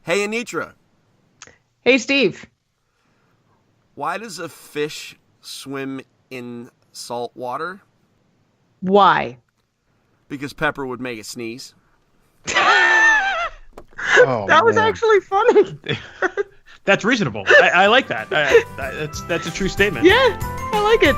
Hey, Anitra. Hey, Steve. Why does a fish swim in salt water? Why? Because pepper would make it sneeze. That was actually funny. That's reasonable. I like that. That's a true statement. Yeah, I like it.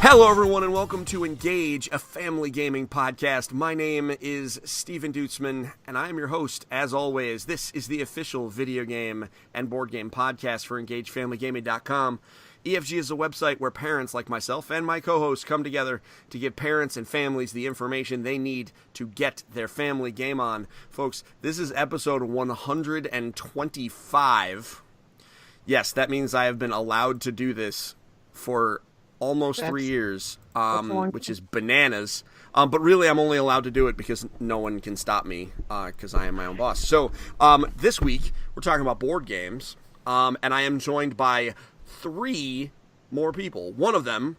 Hello, everyone, and welcome to Engage, a family gaming podcast. My name is Stephen Duetzmann, and I am your host, as always. This is the official video game and board game podcast for EngageFamilyGaming.com. EFG is a website where parents like myself and my co-hosts come together to give parents and families the information they need to get their family game on. Folks, this is episode 125. Yes, that means I have been allowed to do this for almost 3 years, which is bananas. But really, I'm only allowed to do it because no one can stop me because I am my own boss. So this week, we're talking about board games, and I am joined by 3 more people. One of them,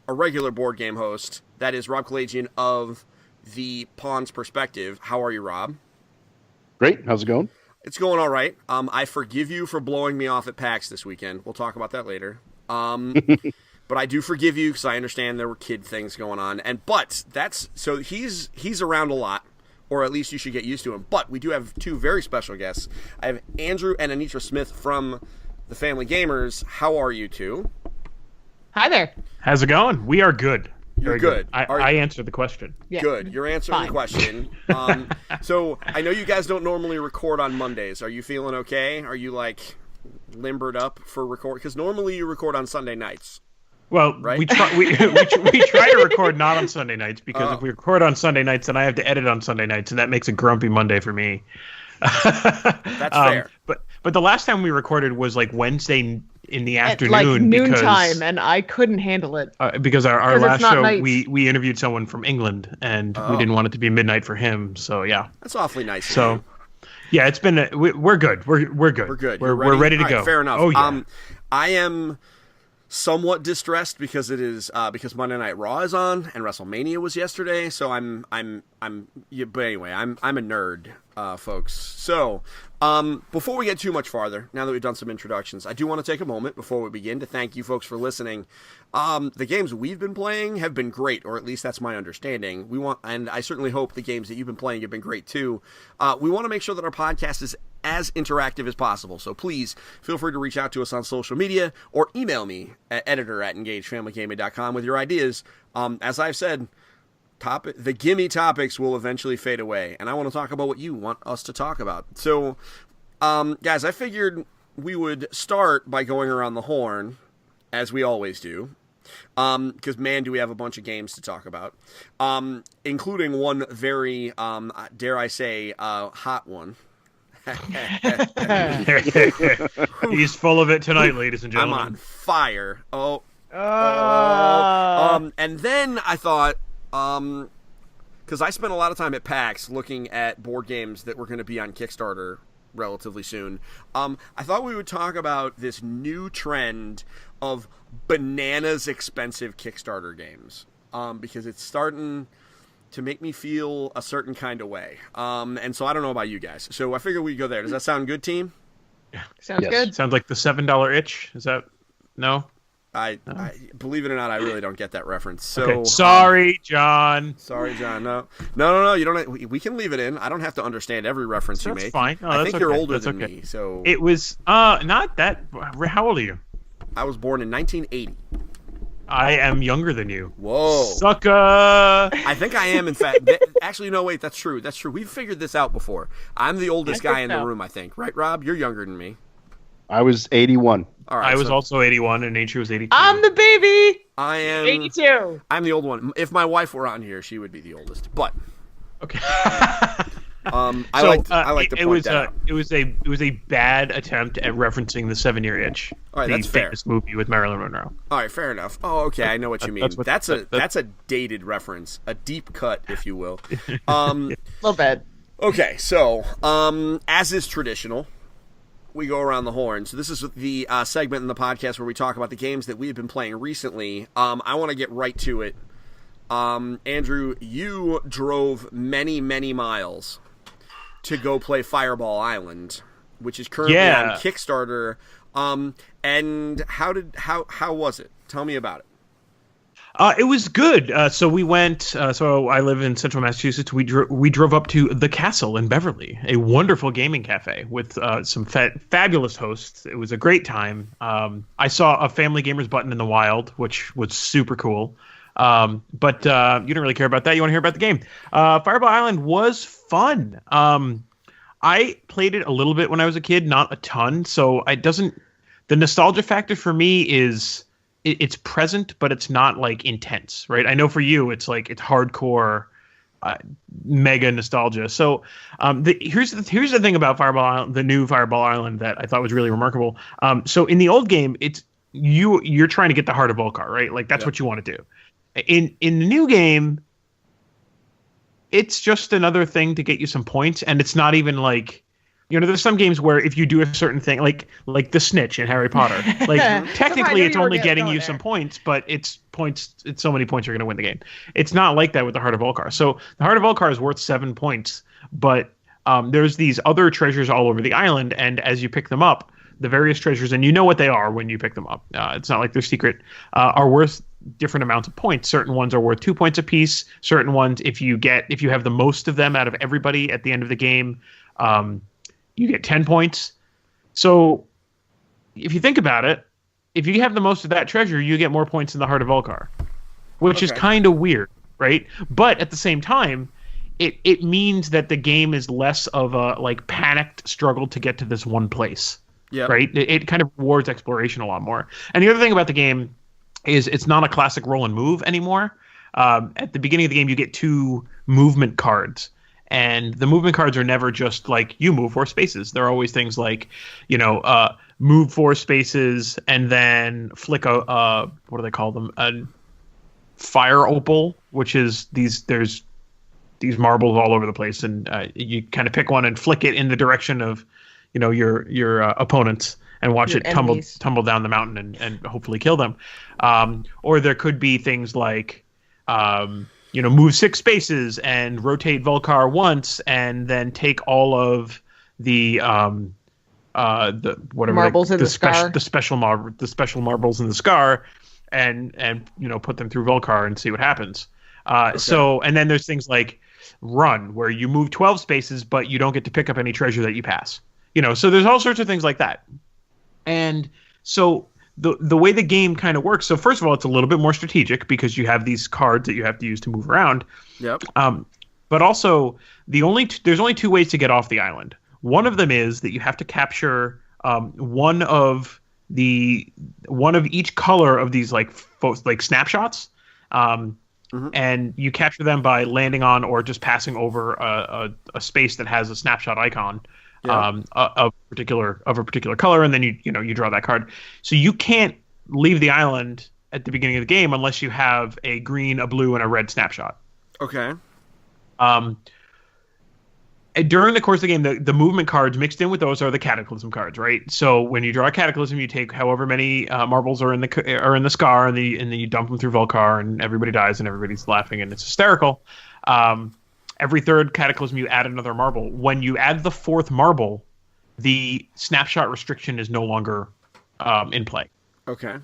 a regular board game host, that is Rob Kalajian of the Pawn's Perspective. How are you, Rob? Great. How's it going? It's going all right. I forgive you for blowing me off at PAX this weekend. We'll talk about that later. But I do forgive you because I understand there were kid things going on. So he's around a lot, or at least you should get used to him. But we do have 2 very special guests. I have Andrew and Anitra Smith from the Family Gamers. How are you 2? Hi there. How's it going? We are good. You're good. I answered the question. Yeah. Good. You're answering the question. So I know you guys don't normally record on Mondays. Are you feeling okay? Are you limbered up for record? Because normally you record on Sunday nights. Well, right? we try to record not on Sunday nights because if we record on Sunday nights, then I have to edit on Sunday nights, and that makes a grumpy Monday for me. That's fair. But the last time we recorded was Wednesday in the afternoon, At noontime, and I couldn't handle it because our last show nights. we interviewed someone from England, and we didn't want it to be midnight for him. So yeah, that's awfully nice. So yeah, it's been we're good. We're good. We're good. We're ready to go. Right, fair enough. Oh yeah. I am somewhat distressed because it is because Monday Night Raw is on and WrestleMania was yesterday. So I'm yeah, but anyway, I'm a nerd, folks. So before we get too much farther, now that we've done some introductions, I do want to take a moment before we begin to thank you folks for listening. The games we've been playing have been great, or at least that's my understanding. And I certainly hope the games that you've been playing have been great too. We want to make sure that our podcast is as interactive as possible. So please feel free to reach out to us on social media or email me at editor@engagefamilygaming.com with your ideas. As I've said, the gimme topics will eventually fade away, and I want to talk about what you want us to talk about. So, guys, I figured we would start by going around the horn, as we always do, because, man, do we have a bunch of games to talk about, including one very, dare I say, hot one. He's full of it tonight, ladies and gentlemen. I'm on fire. And then I thought, because I spent a lot of time at PAX looking at board games that were going to be on Kickstarter relatively soon. I thought we would talk about this new trend of bananas expensive Kickstarter games, because it's starting to make me feel a certain kind of way. And so I don't know about you guys. So I figured we'd go there. Does that sound good, team? Sounds good. Sounds like the $7 itch. Is that no? I believe it or not, I really don't get that reference. So okay. Sorry, John. Sorry, John. No. You don't. We can leave it in. I don't have to understand every reference you make. That's fine. No, I think you're older that's than okay. me. So it was not that. How old are you? I was born in 1980. I am younger than you. Whoa. Sucker. I think I am, in fact. Actually, no, wait. That's true. We've figured this out before. I'm the oldest guy in the room, I think. Right, Rob? You're younger than me. I was 81. All right, I was also 81, and Nature was 82. I'm the baby. I am 82. I'm the old one. If my wife were on here, she would be the oldest. But okay. I like to point that out. It was a bad attempt at referencing the 7-Year Itch. All right, the that's fair. famous movie with Marilyn Monroe. All right, fair enough. Oh, okay, I know what you mean. That's a dated reference, a deep cut, if you will. A little bit. Okay, so as is traditional, we go around the horn. So this is the segment in the podcast where we talk about the games that we have been playing recently. I want to get right to it. Andrew, you drove many, many miles to go play Fireball Island, which is currently on Kickstarter. And how was it? Tell me about it. It was good. So we went. So I live in Central Massachusetts. We drove up to the Castle in Beverly, a wonderful gaming cafe with some fabulous hosts. It was a great time. I saw a Family Gamers button in the wild, which was super cool. But you don't really care about that. You want to hear about the game. Fireball Island was fun. I played it a little bit when I was a kid, not a ton. So it doesn't. The nostalgia factor for me is. It's present, but it's not like intense, right? I know for you, it's like it's hardcore, mega nostalgia. So here's the thing about Fireball Island, the new Fireball Island that I thought was really remarkable. So in the old game, it's you're trying to get the heart of Volcar, right? Like that's what you want to do. In the new game, it's just another thing to get you some points, and it's not even like. There's some games where if you do a certain thing, like the snitch in Harry Potter, like technically it's only getting you some points, but it's so many points you're going to win the game. It's not like that with the Heart of Volcar. So the Heart of Volcar is worth 7 points, but there's these other treasures all over the island, and as you pick them up, the various treasures, and you know what they are when you pick them up. It's not like they're secret, are worth different amounts of points. Certain ones are worth 2 points apiece. Certain ones, if you have the most of them out of everybody at the end of the game, you get 10 points. So if you think about it, if you have the most of that treasure, you get more points in the Heart of Volcar, which is kind of weird, right? But at the same time, it means that the game is less of a like panicked struggle to get to this one place, right? It kind of rewards exploration a lot more. And the other thing about the game is it's not a classic roll and move anymore. At the beginning of the game, you get 2 movement cards. And the movement cards are never just like you move 4 spaces. They're always things like, move 4 spaces and then flick a what do they call them? A fire opal, which is there's these marbles all over the place, and you kind of pick one and flick it in the direction of, your opponents and watch it tumble down the mountain and hopefully kill them. Or there could be things like. Move 6 spaces and rotate Volcar once, and then take all of the whatever marbles in the scar, the special marbles in the scar, and put them through Volcar and see what happens. So, and then there's things like run, where you move 12 spaces, but you don't get to pick up any treasure that you pass. So there's all sorts of things like that, and so. The way the game kind of works, so first of all, it's a little bit more strategic because you have these cards that you have to use to move around. Yep. But also, there's only 2 ways to get off the island. One of them is that you have to capture one of each color of these like snapshots, and you capture them by landing on or just passing over a space that has a snapshot icon. Of a particular color, and then you draw that card. So you can't leave the island at the beginning of the game unless you have a green, a blue, and a red snapshot. Okay. During the course of the game, the movement cards mixed in with those are the Cataclysm cards, right? So when you draw a Cataclysm, you take however many marbles are in the scar, and then you dump them through Volcar, and everybody dies, and everybody's laughing, and it's hysterical. Every 3rd Cataclysm, you add another marble. When you add the 4th marble, the snapshot restriction is no longer in play. Okay.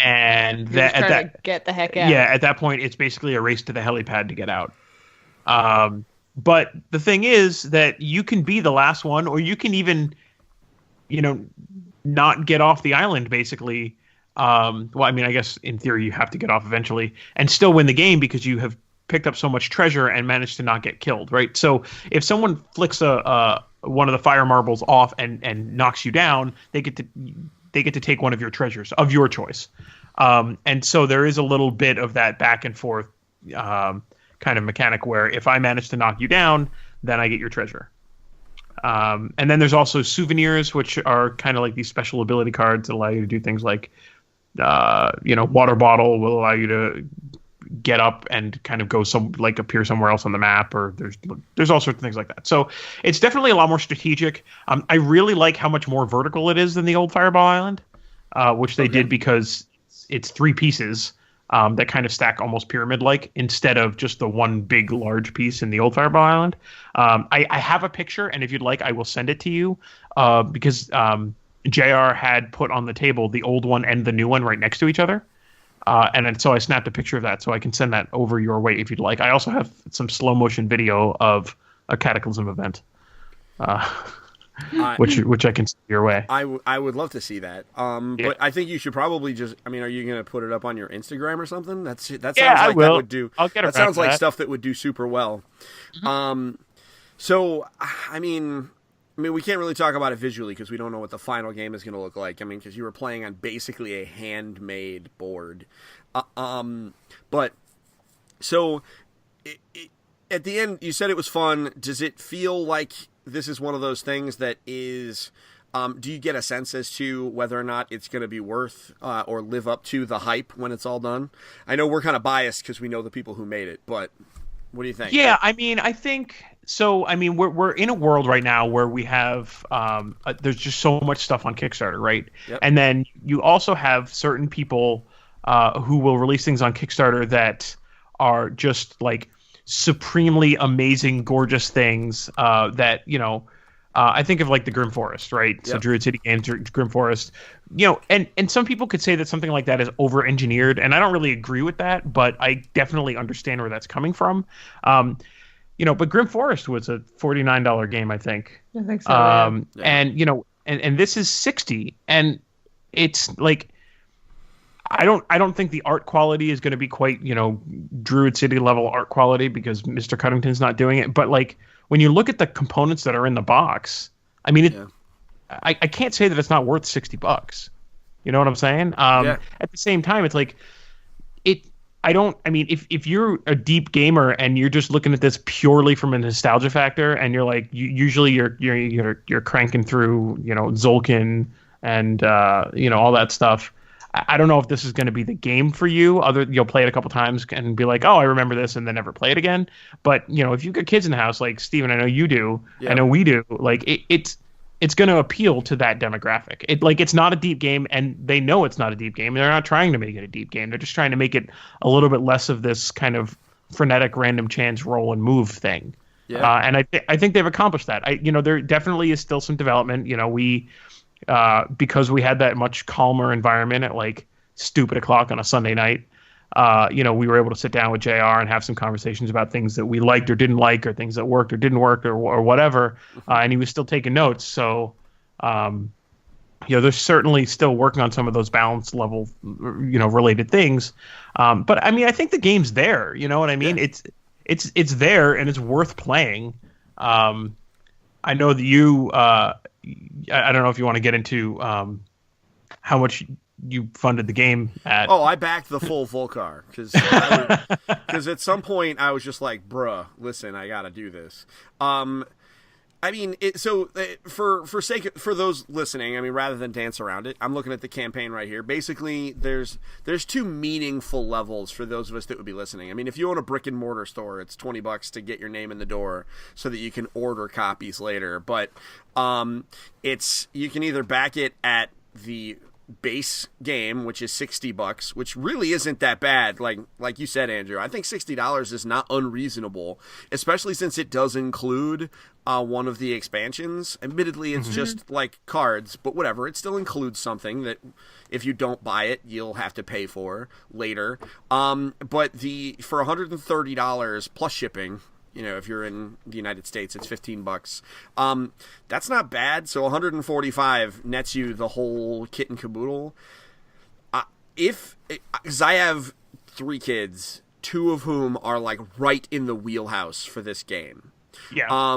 to And get the heck out. Yeah, at that point, it's basically a race to the helipad to get out. But the thing is that you can be the last one, or you can even, not get off the island, basically. I guess in theory you have to get off eventually and still win the game because you have picked up so much treasure and managed to not get killed, right? So if someone flicks one of the fire marbles off and knocks you down, they get to take one of your treasures of your choice. And so there is a little bit of that back and forth kind of mechanic where if I manage to knock you down, then I get your treasure. And then there's also souvenirs, which are kind of like these special ability cards that allow you to do things like, water bottle will allow you to get up and kind of go appear somewhere else on the map, or there's all sorts of things like that. So it's definitely a lot more strategic. I really like how much more vertical it is than the old Fireball Island, which they did because it's 3 pieces. that kind of stack almost pyramid-like instead of just the one big large piece in the old Fireball Island. I have a picture, and if you'd like, I will send it to you because JR had put on the table the old one and the new one right next to each other. And then, so I snapped a picture of that, so I can send that over your way if you'd like. I also have some slow motion video of a Cataclysm event, which I can send your way. I would love to see that. But I think you should probably just. I mean, are you going to put it up on your Instagram or something? That sounds like I will. That would do. I'll get that sounds like stuff that would do super well. So I mean, we can't really talk about it visually because we don't know what the final game is going to look like. I mean, because you were playing on basically a handmade board. But so at the end, you said it was fun. Does it feel like this is one of those things that is? Do you get a sense as to whether or not it's going to be worth or live up to the hype when it's all done? I know we're kind of biased because we know the people who made it, but what do you think? Yeah, I mean, I think so. I mean, we're in a world right now where we have there's just so much stuff on Kickstarter, right? Yep. And then you also have certain people who will release things on Kickstarter that are just like supremely amazing, gorgeous things that I think of like the Grim Forest, right? Yep. So Druid City Games, Grim Forest, and some people could say that something like that is over-engineered, and I don't really agree with that, but I definitely understand where that's coming from. But Grim Forest was a $49 game, I think. I think so. Yeah. And this is $60, and it's like I don't think the art quality is going to be quite Druid City level art quality because Mr. Cuddington's not doing it, but like. When you look at the components that are in the box, I mean, I can't say that it's not worth $60. You know what I'm saying? At the same time, it's like if you're a deep gamer and you're just looking at this purely from a nostalgia factor, and you're like, usually you're cranking through, Zolkin and all that stuff. I don't know if this is going to be the game for you. You'll play it a couple times and be like, oh, I remember this, and then never play it again. But if you've got kids in the house, like Steven, I know you do, I know we do, like it's going to appeal to that demographic. It's not a deep game, and they know it's not a deep game. They're not trying to make it a deep game. They're just trying to make it a little bit less of this kind of frenetic random chance roll and move thing. Yeah. And I think they've accomplished that. There definitely is still some development. Because we had that much calmer environment at like stupid o'clock on a Sunday night, we were able to sit down with JR and have some conversations about things that we liked or didn't like, or things that worked or didn't work, or whatever. And he was still taking notes. So, they're certainly still working on some of those balance level, related things. But I mean, I think the game's there. You know what I mean? Yeah. It's there and it's worth playing. I know that you. I don't know if you want to get into how much you funded the game at. Oh, I backed the full Volcar because at some point I was just like, bruh, listen, I got to do this. I mean, for those listening, I mean, rather than dance around it, I'm looking at the campaign right here. Basically, there's two meaningful levels for those of us that would be listening. I mean, if you own a brick and mortar store, it's $20 to get your name in the door so that you can order copies later. But you can either back it at the base game, which is $60, which really isn't that bad. Like you said, Andrew, I think $60 is not unreasonable, especially since it does include one of the expansions. Admittedly, it's just like cards, but whatever. It still includes something that if you don't buy it, you'll have to pay for later. But for $130 plus shipping, if you're in the United States, it's $15. That's not bad. So $145 nets you the whole kit and caboodle. Because I have 3 kids, 2 of whom are like right in the wheelhouse for this game. Yeah.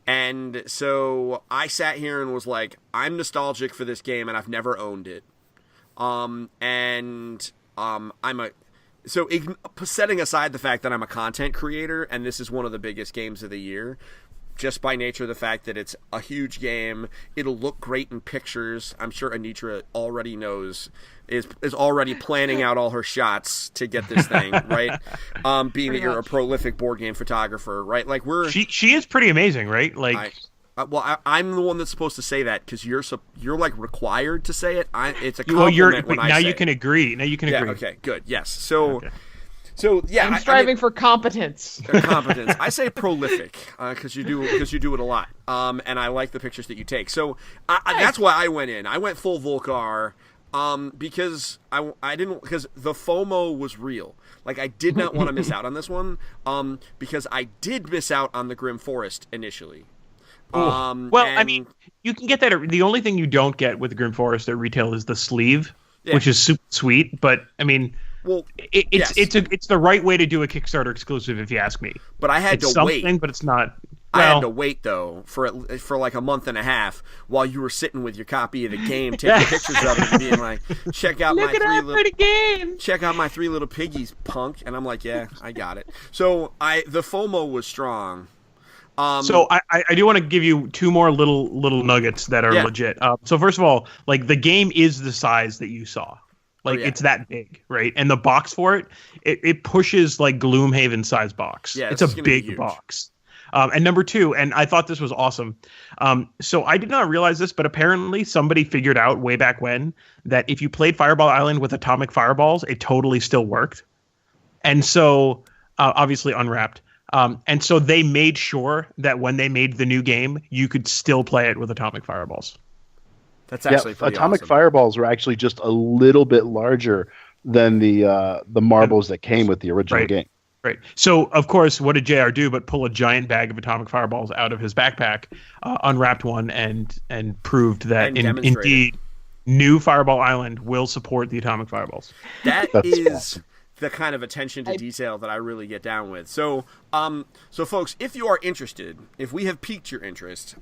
And so I sat here and was like, I'm nostalgic for this game, and I've never owned it. So setting aside the fact that I'm a content creator and this is one of the biggest games of the year, just by nature of the fact that it's a huge game, it'll look great in pictures. I'm sure Anitra already knows, is already planning out all her shots to get this thing, right? Being that you're a prolific board game photographer, right? Like she is pretty amazing, right? Like I'm the one that's supposed to say that because you're like required to say it. It's a Well, compliment when I now say you it. can agree. Now you can agree. Okay. Good. Yes. So. Okay. So yeah, I'm striving for competence. Competence. I say prolific because you do it a lot. And I like the pictures that you take. So that's why I went in. I went full Volcar. Because because the FOMO was real. Like I did not want to miss out on this one. Because I did miss out on the Grim Forest initially. I mean, you can get that. The only thing you don't get with the Grim Forest at retail is the sleeve, which is super sweet. But I mean, it's the right way to do a Kickstarter exclusive, if you ask me. But I had to wait. But it's not. I had to wait though for like a month and a half while you were sitting with your copy of the game, taking pictures of it, and being like, "Check out my three little piggies, punk." And I'm like, "Yeah, I got it." So the FOMO was strong. So I do want to give you two more little nuggets that are legit. So first of all, like the game is the size that you saw. Like it's that big, right? And the box for it pushes like Gloomhaven size box. Yeah, it's a big box. And number two, and I thought this was awesome. So I did not realize this, but apparently somebody figured out way back when that if you played Fireball Island with atomic fireballs, it totally still worked. And so obviously unwrapped. And so they made sure that when they made the new game, you could still play it with atomic fireballs. That's actually pretty atomic awesome. fireballs were actually just a little bit larger than the marbles that came with the original game. Right. So, of course, what did JR do but pull a giant bag of atomic fireballs out of his backpack, unwrapped one, and proved that indeed new Fireball Island will support the atomic fireballs. That's awesome. The kind of attention to detail that I really get down with. So folks, if you are interested, if we have piqued your interest,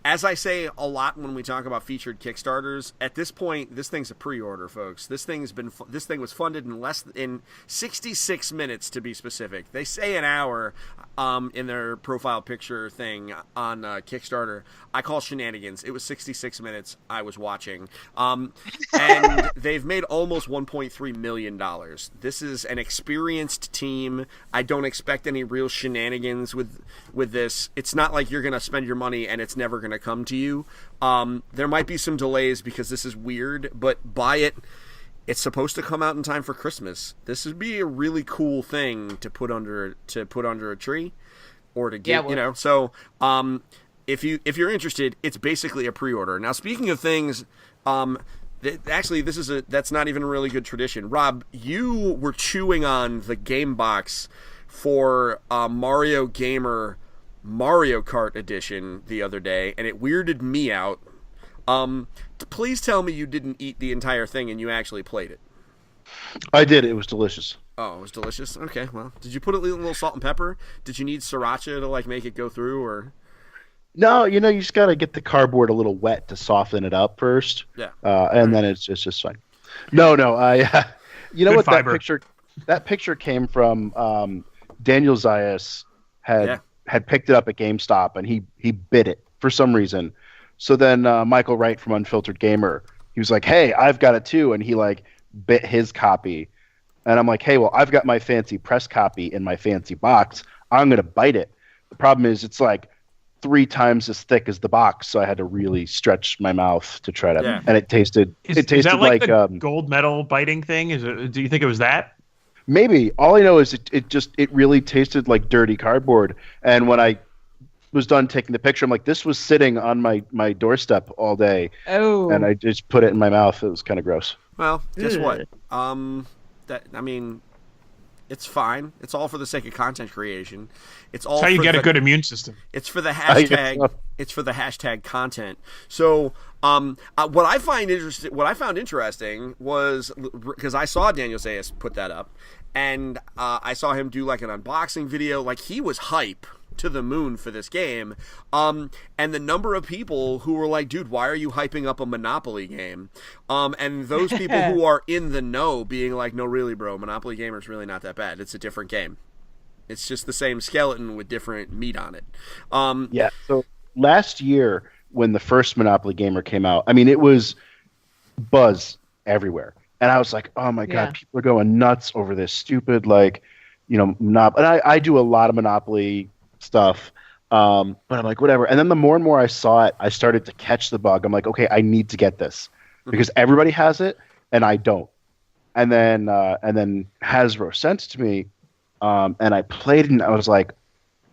as I say a lot when we talk about featured Kickstarters, at this point, this thing's a pre-order, folks. This thing was funded in 66 minutes to be specific. They say an hour in their profile picture thing on Kickstarter. I call shenanigans. It was 66 minutes. I was watching, and they've made almost $1.3 million. This is an experienced team. I don't expect any real shenanigans with this. It's not like you're gonna spend your money and it's never gonna come to you. There might be some delays because this is weird, but buy it. It's supposed to come out in time for Christmas. This would be a really cool thing to put under a tree, or to get So if you're interested, it's basically a pre-order. Now, speaking of things, actually that's not even a really good tradition. Rob, you were chewing on the game box for Mario Gamer Mario Kart edition the other day, and it weirded me out. Please tell me you didn't eat the entire thing and you actually played it. I did. It was delicious. Oh, it was delicious? Okay, well, did you put a little salt and pepper? Did you need sriracha to like make it go through, or? No, you just got to get the cardboard a little wet to soften it up first. Yeah. And then it's just fine. No, what fiber. That picture came from Daniel Zayas had picked it up at GameStop, and he bit it for some reason. So then Michael Wright from Unfiltered Gamer, he was like, "Hey, I've got it too," and he like bit his copy. And I'm like, "Hey, well, I've got my fancy press copy in my fancy box. I'm gonna bite it." The problem is it's like 3 times as thick as the box, so I had to really stretch my mouth to try to. And it tasted. It tasted that like the gold medal biting thing. Do you think it was that? Maybe. All I know is it really tasted like dirty cardboard. And when I was done taking the picture, I'm like, this was sitting on my doorstep all day. Oh. And I just put it in my mouth. It was kind of gross. Well, guess what? It's fine. It's all for the sake of content creation. It's all. That's how you get a good immune system. It's for the hashtag. It's for the hashtag content. So, what I found interesting was because I saw Daniel Zayas put that up, and I saw him do like an unboxing video. Like he was hype to the moon for this game, and the number of people who were like, "Dude, why are you hyping up a Monopoly game?" And those people who are in the know being like, "No, really, bro, Monopoly Gamer's really not that bad. It's a different game. It's just the same skeleton with different meat on it." Yeah. So last year when the first Monopoly Gamer came out, I mean, it was buzz everywhere, and I was like, "Oh my god, people are going nuts over this stupid Monopoly." And I do a lot of Monopoly stuff. But I'm like, whatever. And then the more and more I saw it, I started to catch the bug. I'm like, okay, I need to get this because everybody has it and I don't. And then Hasbro sent it to me, and I played it and I was like,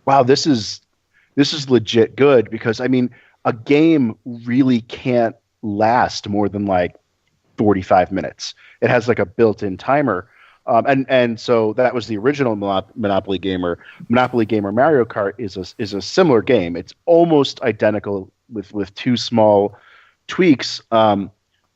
wow, this is legit good, because I mean, a game really can't last more than like 45 minutes. It has like a built-in timer. And so that was the original Monopoly Gamer. Monopoly Gamer Mario Kart is a similar game. It's almost identical with two small tweaks.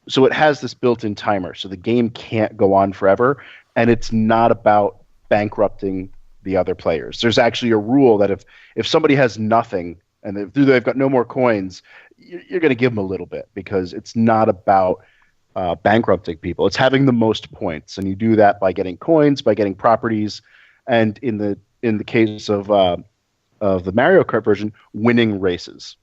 So it has this built-in timer, so the game can't go on forever, and it's not about bankrupting the other players. There's actually a rule that if somebody has nothing and they've got no more coins, you're going to give them a little bit, because it's not about bankrupting people. It's having the most points, and you do that by getting coins, by getting properties, and in the case of the Mario Kart version, winning races.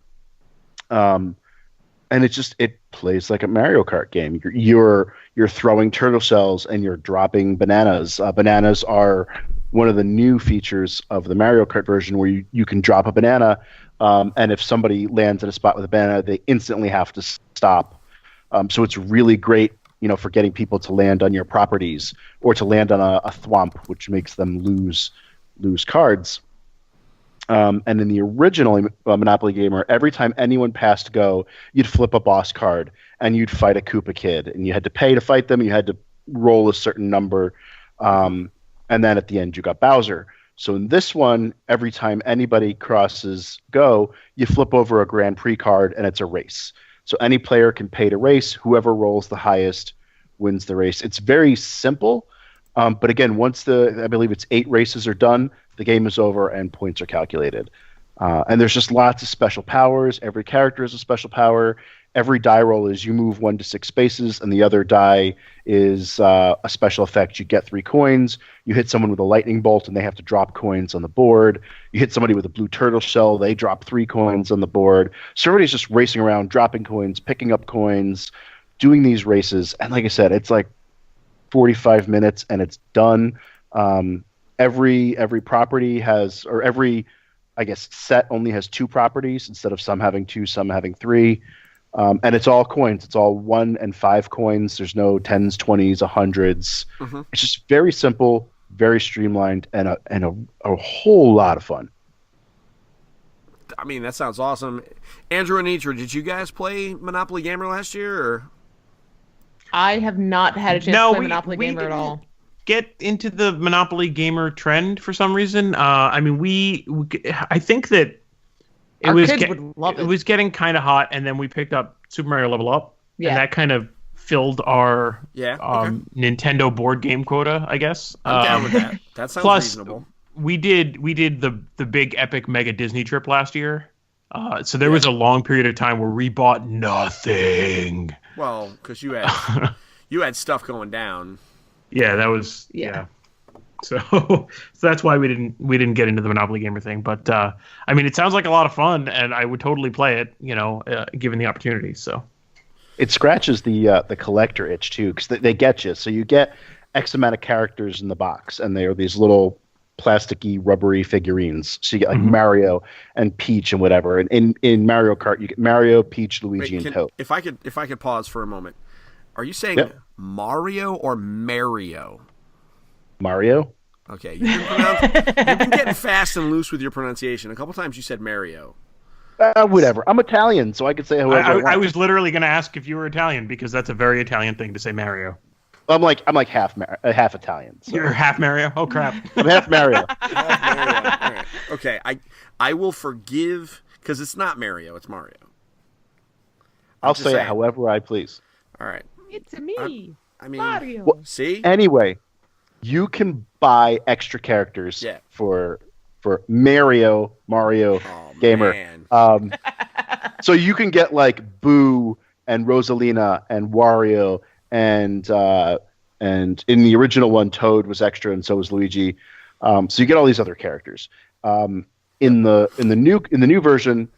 And it plays like a Mario Kart game. You're throwing turtle shells and you're dropping bananas. Bananas are one of the new features of the Mario Kart version, where you can drop a banana, and if somebody lands in a spot with a banana, they instantly have to stop. So it's really great, for getting people to land on your properties or to land on a thwomp, which makes them lose cards. And in the original Monopoly Gamer, every time anyone passed go, you'd flip a boss card and you'd fight a Koopa Kid, and you had to pay to fight them. You had to roll a certain number, and then at the end you got Bowser. So in this one, every time anybody crosses go, you flip over a Grand Prix card and it's a race. So any player can pay to race. Whoever rolls the highest wins the race. It's very simple, but again, once I believe it's 8 races are done, the game is over and points are calculated. And there's just lots of special powers. Every character has a special power. Every die roll is you move 1 to 6 spaces, and the other die is a special effect. You get 3 coins. You hit someone with a lightning bolt, and they have to drop coins on the board. You hit somebody with a blue turtle shell, they drop 3 coins on the board. So everybody's just racing around, dropping coins, picking up coins, doing these races. And like I said, it's like 45 minutes, and it's done. Every property has, or every, I guess, set only has 2 properties instead of some having 2, some having 3. And it's all coins. It's all 1 and 5 coins. There's no 10s, 20s, 100s. It's just very simple, very streamlined, and a whole lot of fun. I mean, that sounds awesome. Andrew and Anitra, did you guys play Monopoly Gamer last year? Or? I have not had a chance to play Monopoly Gamer at all. Get into the Monopoly Gamer trend for some reason. I mean, I think that it was getting kind of hot, and then we picked up Super Mario Level Up, and that kind of filled our Nintendo board game quota, I guess. I'm down with that. That sounds reasonable. We did the big epic mega Disney trip last year, so there was a long period of time where we bought nothing. Well, because you had stuff going down. Yeah, that was So that's why we didn't get into the Monopoly Gamer thing. But I mean, it sounds like a lot of fun, and I would totally play it, given the opportunity. So it scratches the collector itch too, because they get you. So you get X amount of characters in the box, and they are these little plasticky, rubbery figurines. So you get like Mario and Peach and whatever. And in Mario Kart, you get Mario, Peach, Luigi, and Toad. If I could pause for a moment, are you saying Mario or Mario? Mario. Okay, you've been getting fast and loose with your pronunciation. A couple times you said Mario. Whatever. I'm Italian, so I could say however. I was literally going to ask if you were Italian, because that's a very Italian thing to say, Mario. I'm like half Italian. So. You're half Mario? Oh crap! I'm half Mario. Right. Okay, I will forgive, because it's not Mario, it's Mario. I'll say it however I please. All right. It's me. I mean, Mario. Well, see. Anyway. You can buy extra characters for Mario Gamer. Man. So you can get like Boo and Rosalina and Wario and in the original one Toad was extra, and so was Luigi. So you get all these other characters. In the new version,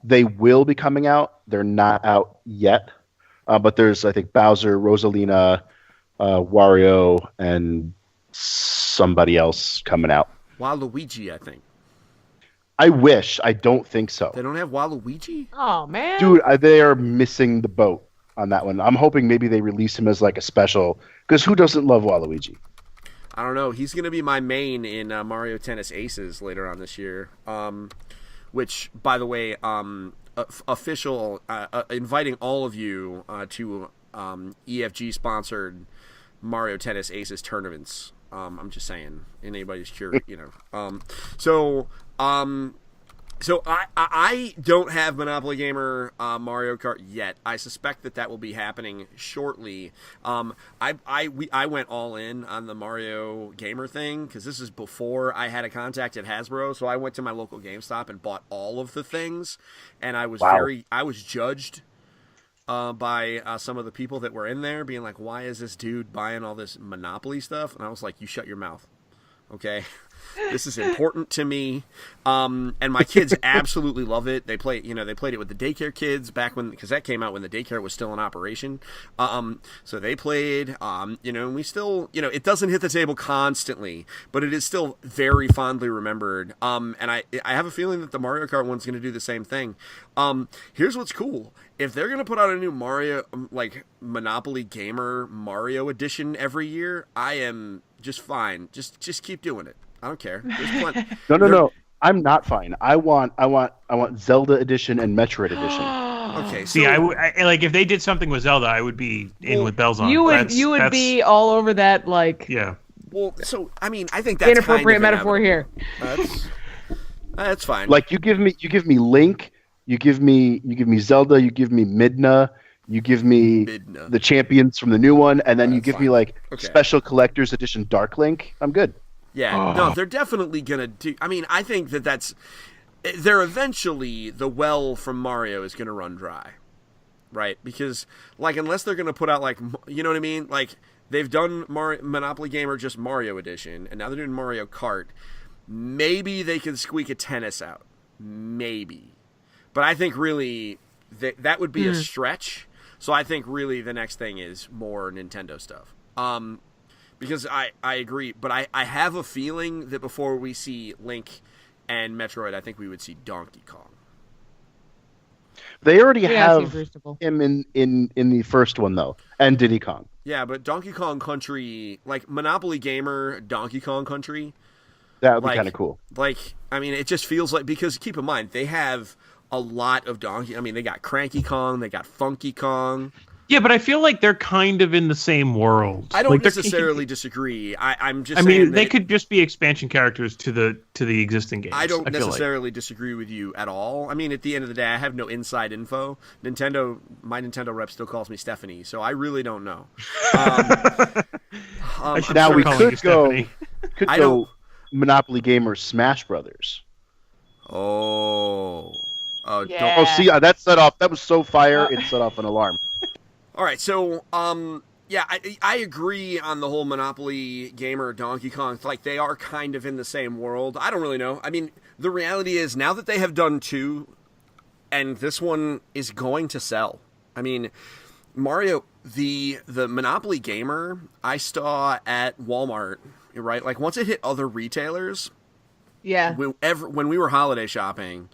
they will be coming out. They're not out yet, but there's, I think, Bowser, Rosalina, Wario, and somebody else coming out. Waluigi, I think. I wish. I don't think so. They don't have Waluigi? Oh man, Dude, they are missing the boat on that one. I'm hoping maybe they release him as like a special, because who doesn't love Waluigi? I don't know. He's going to be my main in Mario Tennis Aces later on this year. Which, by the way, official inviting all of you to EFG sponsored Mario Tennis Aces tournaments. I'm just saying, in anybody's curious, So I don't have Monopoly Gamer Mario Kart yet. I suspect that will be happening shortly. I went all in on the Mario Gamer thing because this is before I had a contact at Hasbro. So I went to my local GameStop and bought all of the things, and I was judged by some of the people that were in there, being like, "Why is this dude buying all this Monopoly stuff?" And I was like, "You shut your mouth, okay?" This is important to me, and my kids absolutely love it. They play, they played it with the daycare kids back because that came out when the daycare was still in operation. So they played, and we still, it doesn't hit the table constantly, but it is still very fondly remembered. And I have a feeling that the Mario Kart one's going to do the same thing. Here's what's cool: if they're going to put out a new Mario, like Monopoly Gamer Mario edition every year, I am just fine. Just keep doing it. I don't care. No. I'm not fine. I want Zelda edition and Metroid edition. Okay. See, I like if they did something with Zelda, I would be in with bells on. You would be all over that, like. Yeah. Well, so I mean, I think that's inappropriate metaphor here. That's fine. Like you give me Link, you give me Zelda, you give me Midna. You give me the champions from the new one, and then you give me like special collector's edition Dark Link. I'm good. Yeah, no, they're definitely going to do... I mean, I think they're eventually... The well from Mario is going to run dry, right? Because, like, unless they're going to put out, like... You know what I mean? Like, they've done Monopoly Gamer just Mario Edition, and now they're doing Mario Kart. Maybe they can squeak a tennis out. Maybe. But I think, really, that would be a stretch. So I think, really, the next thing is more Nintendo stuff. Because I agree, but I have a feeling that before we see Link and Metroid, I think we would see Donkey Kong. They already have him in the first one, though, and Diddy Kong. Yeah, but Donkey Kong Country, like Monopoly Gamer Donkey Kong Country. That would be kind of cool. Like, I mean, it just feels like, because keep in mind, they have a lot of Donkey. I mean, they got Cranky Kong, they got Funky Kong. Yeah, but I feel like they're kind of in the same world. I don't necessarily disagree. I'm just. I mean, they could just be expansion characters to the existing games. I don't necessarily disagree with you at all. I mean, at the end of the day, I have no inside info. My Nintendo rep still calls me Stephanie, so I really don't know. Now we could go Monopoly Gamer Smash Brothers. Oh, yeah. Oh, see, that set off. That was so fire. It set off an alarm. All right, so yeah, I agree on the whole Monopoly Gamer Donkey Kong. Like, they are kind of in the same world. I don't really know. I mean, the reality is, now that they have done two, and this one is going to sell. I mean, Mario, the Monopoly Gamer, I saw at Walmart, right? Like, once it hit other retailers, yeah, when we were holiday shopping,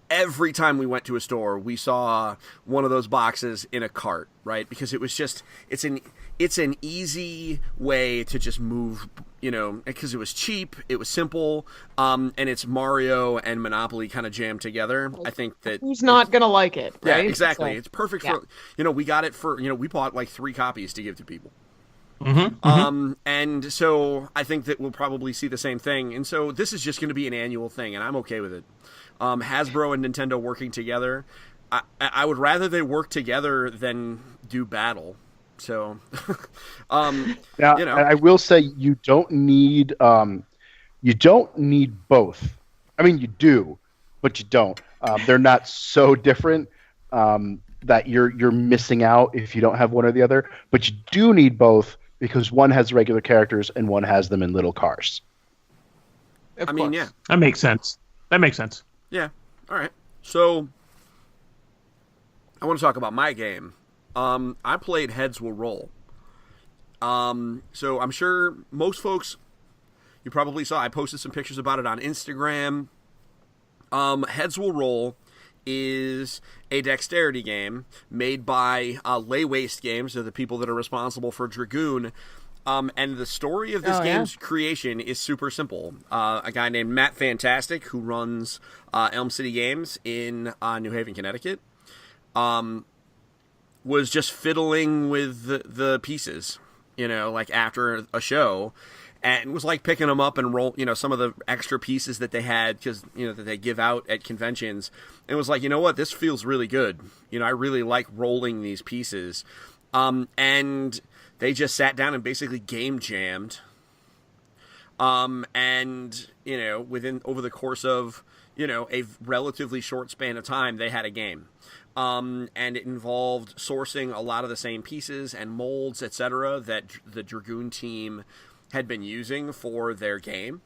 every time we went to a store, we saw one of those boxes in a cart, right? Because it was just, it's an easy way to just move, because it was cheap, it was simple, and it's Mario and Monopoly kind of jammed together. I think that... Who's not going to like it, right? Yeah, exactly. So, it's perfect for, we got it for, we bought like 3 copies to give to people. Mm-hmm. And so I think that we'll probably see the same thing. And so this is just going to be an annual thing, and I'm okay with it. Hasbro and Nintendo working together. I would rather they work together than do battle. So, now, I will say you don't need both. I mean, you do, but you don't. They're not so different that you're missing out if you don't have one or the other. But you do need both because one has regular characters and one has them in little cars. I mean, yeah, that makes sense. Yeah. All right. So I want to talk about my game. I played Heads Will Roll. So I'm sure most folks, you probably saw, I posted some pictures about it on Instagram. Heads Will Roll is a dexterity game made by Lay Waste Games, so the people that are responsible for Dragoon. And the story of this game's creation is super simple. A guy named Matt Fantastic, who runs Elm City Games in New Haven, Connecticut, was just fiddling with the pieces, like after a show, and was like picking them up and roll, some of the extra pieces that they had, because, that they give out at conventions, and was like, what, this feels really good. I really like rolling these pieces. And they just sat down and basically game jammed. And, over the course of, a relatively short span of time, they had a game. And it involved sourcing a lot of the same pieces and molds, etc., that the Dragoon team had been using for their game.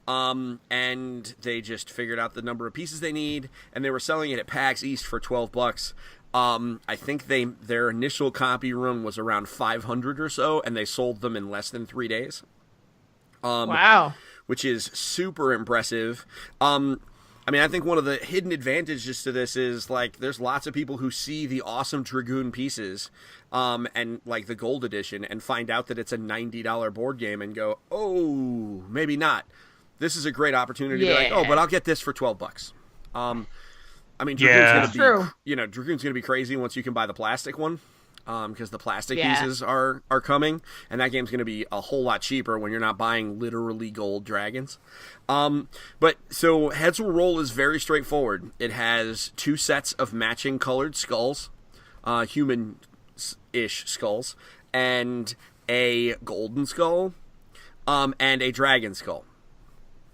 And they just figured out the number of pieces they need, and they were selling it at PAX East for $12. I think their initial copy run was around 500 or so, and they sold them in less than 3 days. Wow. Which is super impressive. I think one of the hidden advantages to this is, like, there's lots of people who see the awesome Dragoon pieces, and, like, the gold edition, and find out that it's a $90 board game and go, oh, maybe not. This is a great opportunity to be like, oh, but I'll get this for $12. Dragoon's gonna be crazy once you can buy the plastic one, because the plastic pieces are coming, and that game's gonna be a whole lot cheaper when you're not buying literally gold dragons. But so Heads Will Roll is very straightforward. It has 2 sets of matching colored skulls, human-ish skulls, and a golden skull, and a dragon skull.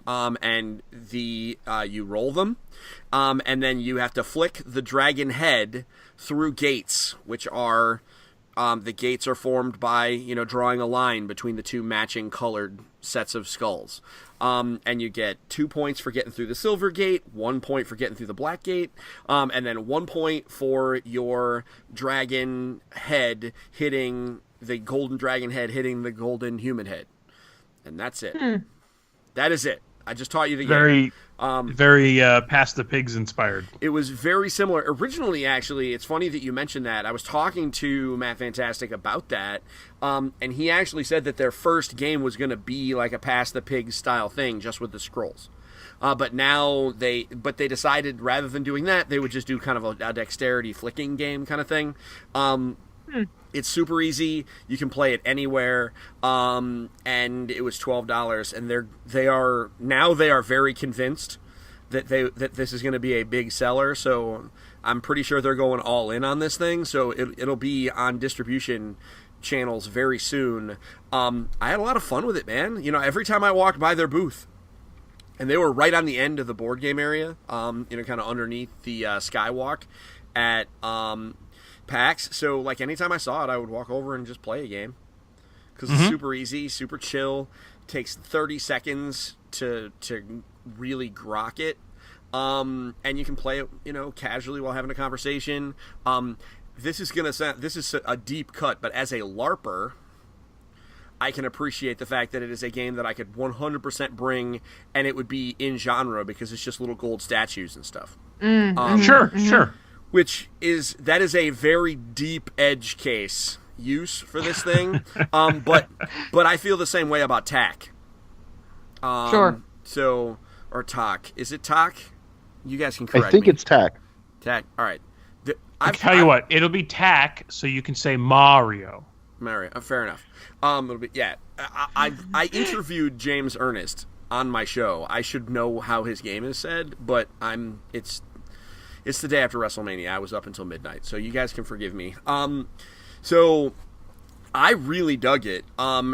And you roll them, and then you have to flick the dragon head through gates, which are, the gates are formed by, drawing a line between the 2 matching colored sets of skulls. And you get 2 points for getting through the silver gate, 1 point for getting through the black gate, and then 1 point for your dragon head hitting the golden dragon head hitting the golden human head. And that's it. That is it. I just taught you the game. Very Past the Pigs inspired. It was very similar. Originally, actually, it's funny that you mentioned that. I was talking to Matt Fantastic about that, and he actually said that their first game was going to be like a Past the Pigs style thing, just with the scrolls. But now they decided rather than doing that, they would just do kind of a dexterity flicking game kind of thing. It's super easy. You can play it anywhere, and it was $12. And they are very convinced that this is going to be a big seller. So I'm pretty sure they're going all in on this thing. So it'll be on distribution channels very soon. I had a lot of fun with it, man. Every time I walked by their booth, and they were right on the end of the board game area, kind of underneath the skywalk at PAX. So, like, anytime I saw it, I would walk over and just play a game. Because it's super easy, super chill. Takes 30 seconds to really grok it. And you can play it, casually while having a conversation. This is a deep cut, but as a LARPer, I can appreciate the fact that it is a game that I could 100% bring, and it would be in genre because it's just little gold statues and stuff. Sure. Which is a very deep edge case use for this thing. But I feel the same way about TAC. Sure. So, or TAC. Is it TAC? You guys can correct me. I think it's TAC. TAC. All right. I'll tell you what. It'll be TAC, so you can say Mario. Fair enough. It'll be, yeah. I interviewed James Ernest on my show. I should know how his game is said, but it's the day after WrestleMania. I was up until midnight, so you guys can forgive me. So I really dug it.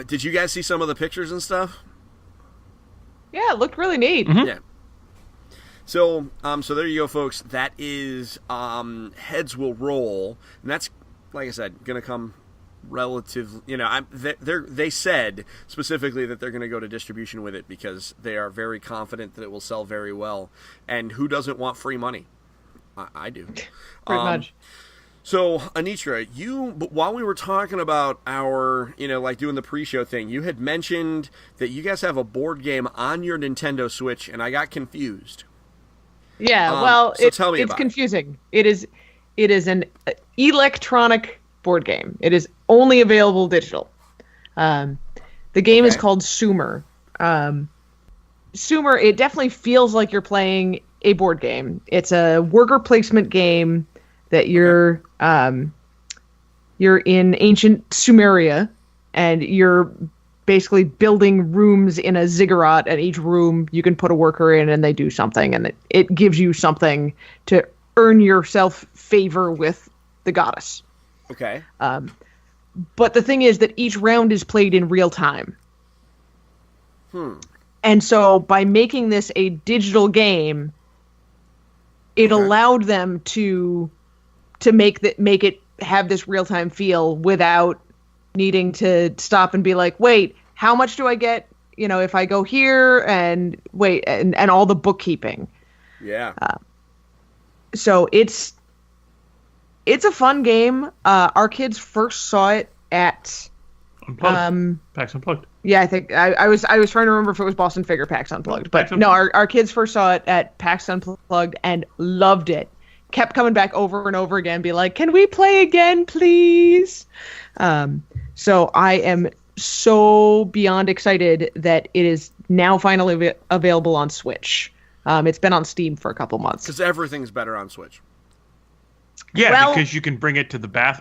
Did you guys see some of the pictures and stuff? Yeah, it looked really neat. Yeah. So there you go, folks. That is Heads Will Roll, and that's, like I said, gonna come relative. They said specifically that they're gonna go to distribution with it because they are very confident that it will sell very well. And who doesn't want free money? I do. Pretty much. So, Anitra, while we were talking about our, like doing the pre-show thing, you had mentioned that you guys have a board game on your Nintendo Switch, and I got confused. Yeah, well, so tell me it's about confusing. It is an electronic board game. It is only available digital. The game is called Sumer. Sumer, it definitely feels like you're playing a board game. It's a worker placement game that you're in ancient Sumeria, and you're basically building rooms in a ziggurat, and each room you can put a worker in and they do something, and it gives you something to earn yourself favor with the goddess. Okay. But the thing is that each round is played in real time. And so by making this a digital game, it allowed them to make it have this real time feel without needing to stop and be like, wait, how much do I get, if I go here, and wait, and all the bookkeeping. Yeah. So it's a fun game. Our kids first saw it at Unplugged. PAX Unplugged. Yeah, I think I was trying to remember if it was Boston Fig or PAX Unplugged, but no, our kids first saw it at PAX Unplugged and loved it. Kept coming back over and over again, be like, "Can we play again, please?" So I am so beyond excited that it is now finally available on Switch. It's been on Steam for a couple months. Because everything's better on Switch. Yeah, because you can bring it to to bed.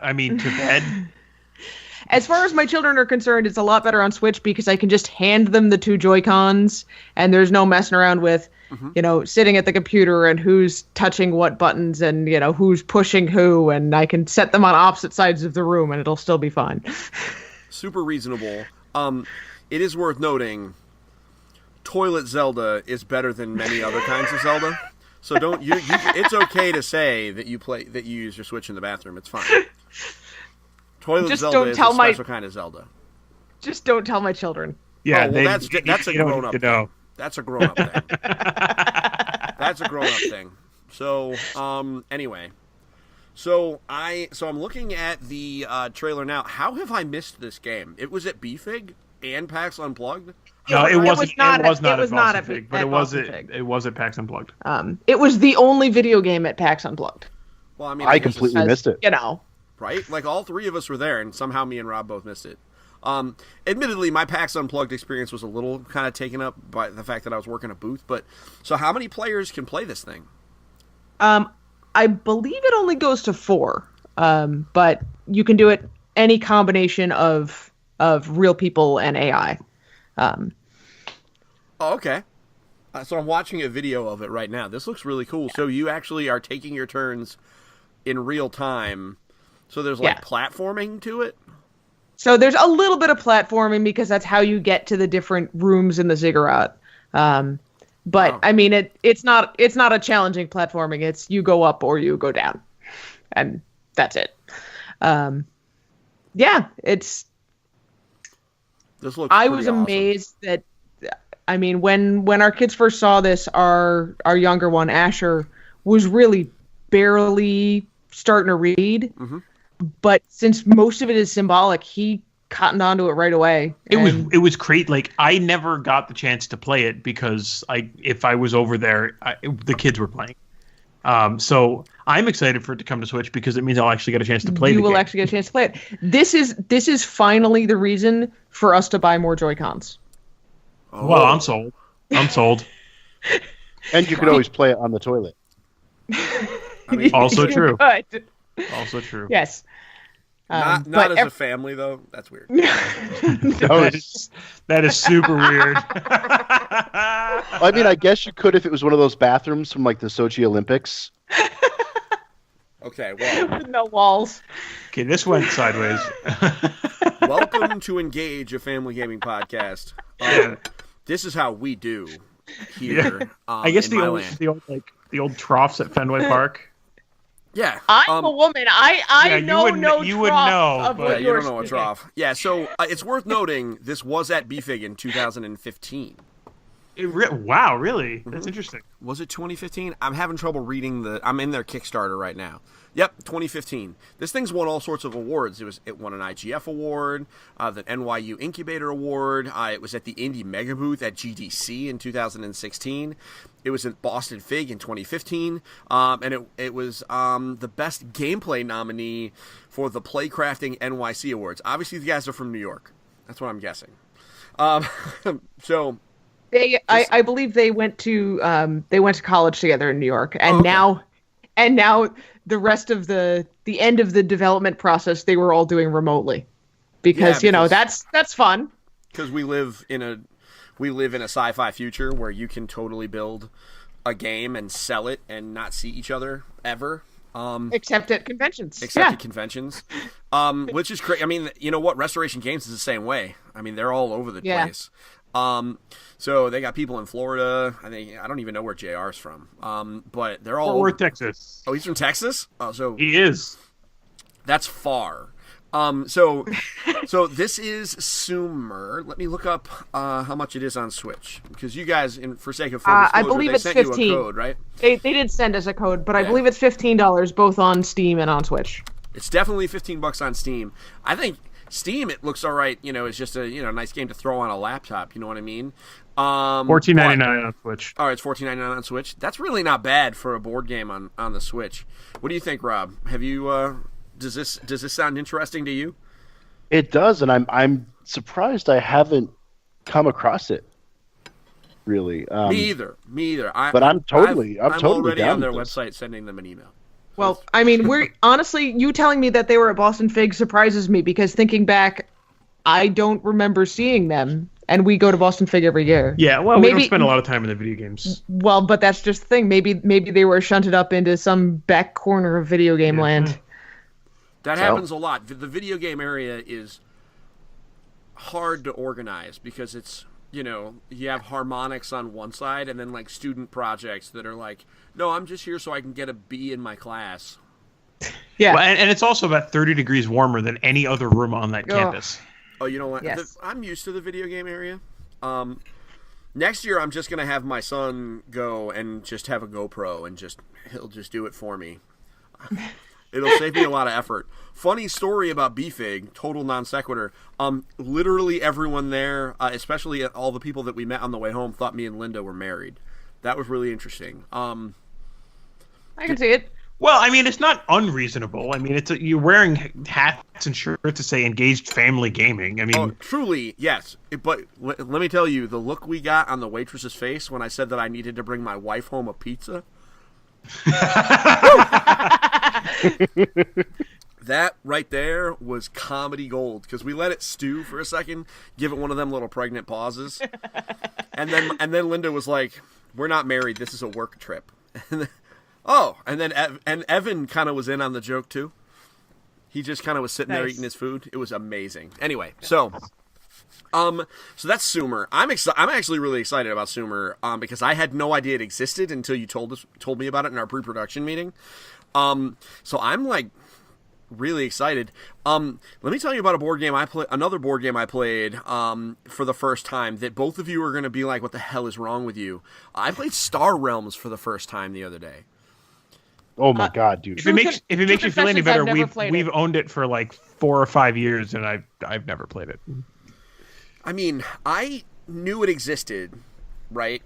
As far as my children are concerned, it's a lot better on Switch because I can just hand them the 2 Joy-Cons, and there's no messing around with, sitting at the computer and who's touching what buttons and, who's pushing who, and I can set them on opposite sides of the room and it'll still be fine. Super reasonable. It is worth noting, Toilet Zelda is better than many other kinds of Zelda. So it's okay to say that you use your Switch in the bathroom. It's fine. Toilet Zelda is a special kind of Zelda. Just don't tell my children. Yeah, that's a grown up thing. That's a grown up thing. That's a grown up thing. So, anyway. So I'm looking at the trailer now. How have I missed this game? It was at BFIG and PAX Unplugged? No, it was not at BFIG, but it was at PAX Unplugged. It was the only video game at PAX Unplugged. Well, I mean, I completely missed it. Right? Like, all 3 of us were there, and somehow me and Rob both missed it. Admittedly, my PAX Unplugged experience was a little kind of taken up by the fact that I was working a booth, but so how many players can play this thing? I believe it only goes to 4, but you can do it any combination of real people and AI. Okay. So I'm watching a video of it right now. This looks really cool. So you actually are taking your turns in real time. So there's platforming to it? So there's a little bit of platforming because that's how you get to the different rooms in the ziggurat. I mean, it's not a challenging platforming. It's you go up or you go down, and that's it. It's. This looks. I was amazed that. I mean, when our kids first saw this, our younger one, Asher, was really barely starting to read. Mm-hmm. But since most of it is symbolic, he cottoned onto it right away. It was great. Like, I never got the chance to play it because if I was over there, the kids were playing. So I'm excited for it to come to Switch because it means I'll actually get a chance to play. You will actually get a chance to play it. This is finally the reason for us to buy more Joy-Cons. Oh. Well, I'm sold. And you could always play it on the toilet. I mean, also true. Also true. Yes. Not as a family, though. That's weird. That is super weird. I mean, I guess you could if it was one of those bathrooms from like the Sochi Olympics. Okay, well. With no walls. Okay, this went sideways. Welcome to Engage, a family gaming podcast. This is how we do here. Yeah. I guess the old troughs at Fenway Park. Yeah, I'm a woman. I know no trough. You would know, but you don't know a trough. Yeah, so it's worth noting this was at BFIG in 2015. Wow, really? That's interesting. Was it 2015? I'm having trouble reading I'm in their Kickstarter right now. Yep, 2015. This thing's won all sorts of awards. It won an IGF award, the NYU Incubator Award. It was at the Indie Mega Booth at GDC in 2016. It was at Boston Fig in 2015, and it was the best gameplay nominee for the Playcrafting NYC Awards. Obviously, the guys are from New York. That's what I'm guessing. So. I believe they went to college together in New York, and now the rest of the end of the development process they were all doing remotely, because that's fun. Because we live in a sci-fi future where you can totally build a game and sell it and not see each other ever. Except at conventions. At conventions, which is crazy. I mean, you know what? Restoration Games is the same way. I mean, they're all over the place. So they got people in Florida. I don't even know where JR's from. But they're all over Texas. Oh, he's from Texas? Oh, so he is. That's far. So this is Sumer. Let me look up how much it is on Switch, because you guys, for sake of full disclosure, I believe they it's sent 15. you a code, right? They did send us a code, but I believe it's $15 both on Steam and on Switch. It's definitely $15 on Steam. I think Steam, it looks all right. It's just a nice game to throw on a laptop. You know what I mean? $14.99 on Switch. All right, it's $14.99 on Switch. That's really not bad for a board game on the Switch. What do you think, Rob? Have you? Does this sound interesting to you? It does, and I'm surprised I haven't come across it. Really, me either. I'm totally already down on their with this. website sending them an email. Well, I mean, honestly, you telling me that they were at Boston Fig surprises me, because thinking back, I don't remember seeing them, and we go to Boston Fig every year. Yeah, well, we don't spend a lot of time in the video games. Well, but that's just the thing. Maybe they were shunted up into some back corner of video game land. That happens a lot. The video game area is hard to organize because it's, you have harmonics on one side and then like student projects that are like, no, I'm just here so I can get a B in my class. Yeah. Well, and it's also about 30 degrees warmer than any other room on that campus. Oh, you know what? Yes. I'm used to the video game area. Next year, I'm just going to have my son go and just have a GoPro and he'll just do it for me. It'll save me a lot of effort. Funny story about BFIG, total non sequitur. Literally everyone there, especially all the people that we met on the way home, thought me and Linda were married. That was really interesting. I can see it. Well, I mean, it's not unreasonable. I mean, you're wearing hats and shirts to say engaged family gaming. I mean, truly, yes. But let me tell you, the look we got on the waitress's face when I said that I needed to bring my wife home a pizza. That right there was comedy gold, because we let it stew for a second, give it one of them little pregnant pauses, and then Linda was like, "We're not married. This is a work trip." And then Evan kind of was in on the joke too. He just kind of was sitting there eating his food. It was amazing. Anyway, so that's Sumer. I'm actually really excited about Sumer because I had no idea it existed until you told me about it in our pre-production meeting. So I'm like really excited. Let me tell you about another board game I played for the first time that both of you are going to be like, what the hell is wrong with you? I played Star Realms for the first time the other day. Oh my god, dude! If it makes you feel any better, we've owned it for like 4 or 5 years, and I've never played it. I mean, I knew it existed, right?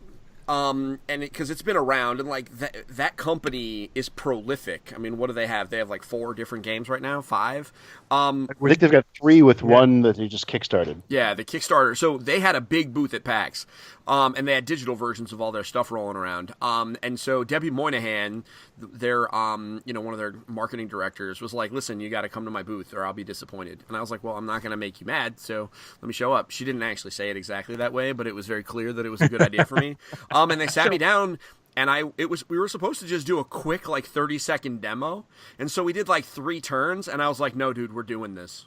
And because it's been around, and like that company is prolific. I mean, what do they have? They have like 4 different games right now, 5. I think they've got 3 with one that they just kickstarted. Yeah, the Kickstarter. So they had a big booth at PAX, and they had digital versions of all their stuff rolling around. And so Debbie Moynihan, their one of their marketing directors, was like, "Listen, you got to come to my booth, or I'll be disappointed." And I was like, "Well, I'm not going to make you mad, so let me show up." She didn't actually say it exactly that way, but it was very clear that it was a good idea for me. And they sat me down, and we were supposed to just do a quick like 30-second demo, and so we did like 3 turns, and I was like, "No, dude, we're doing this."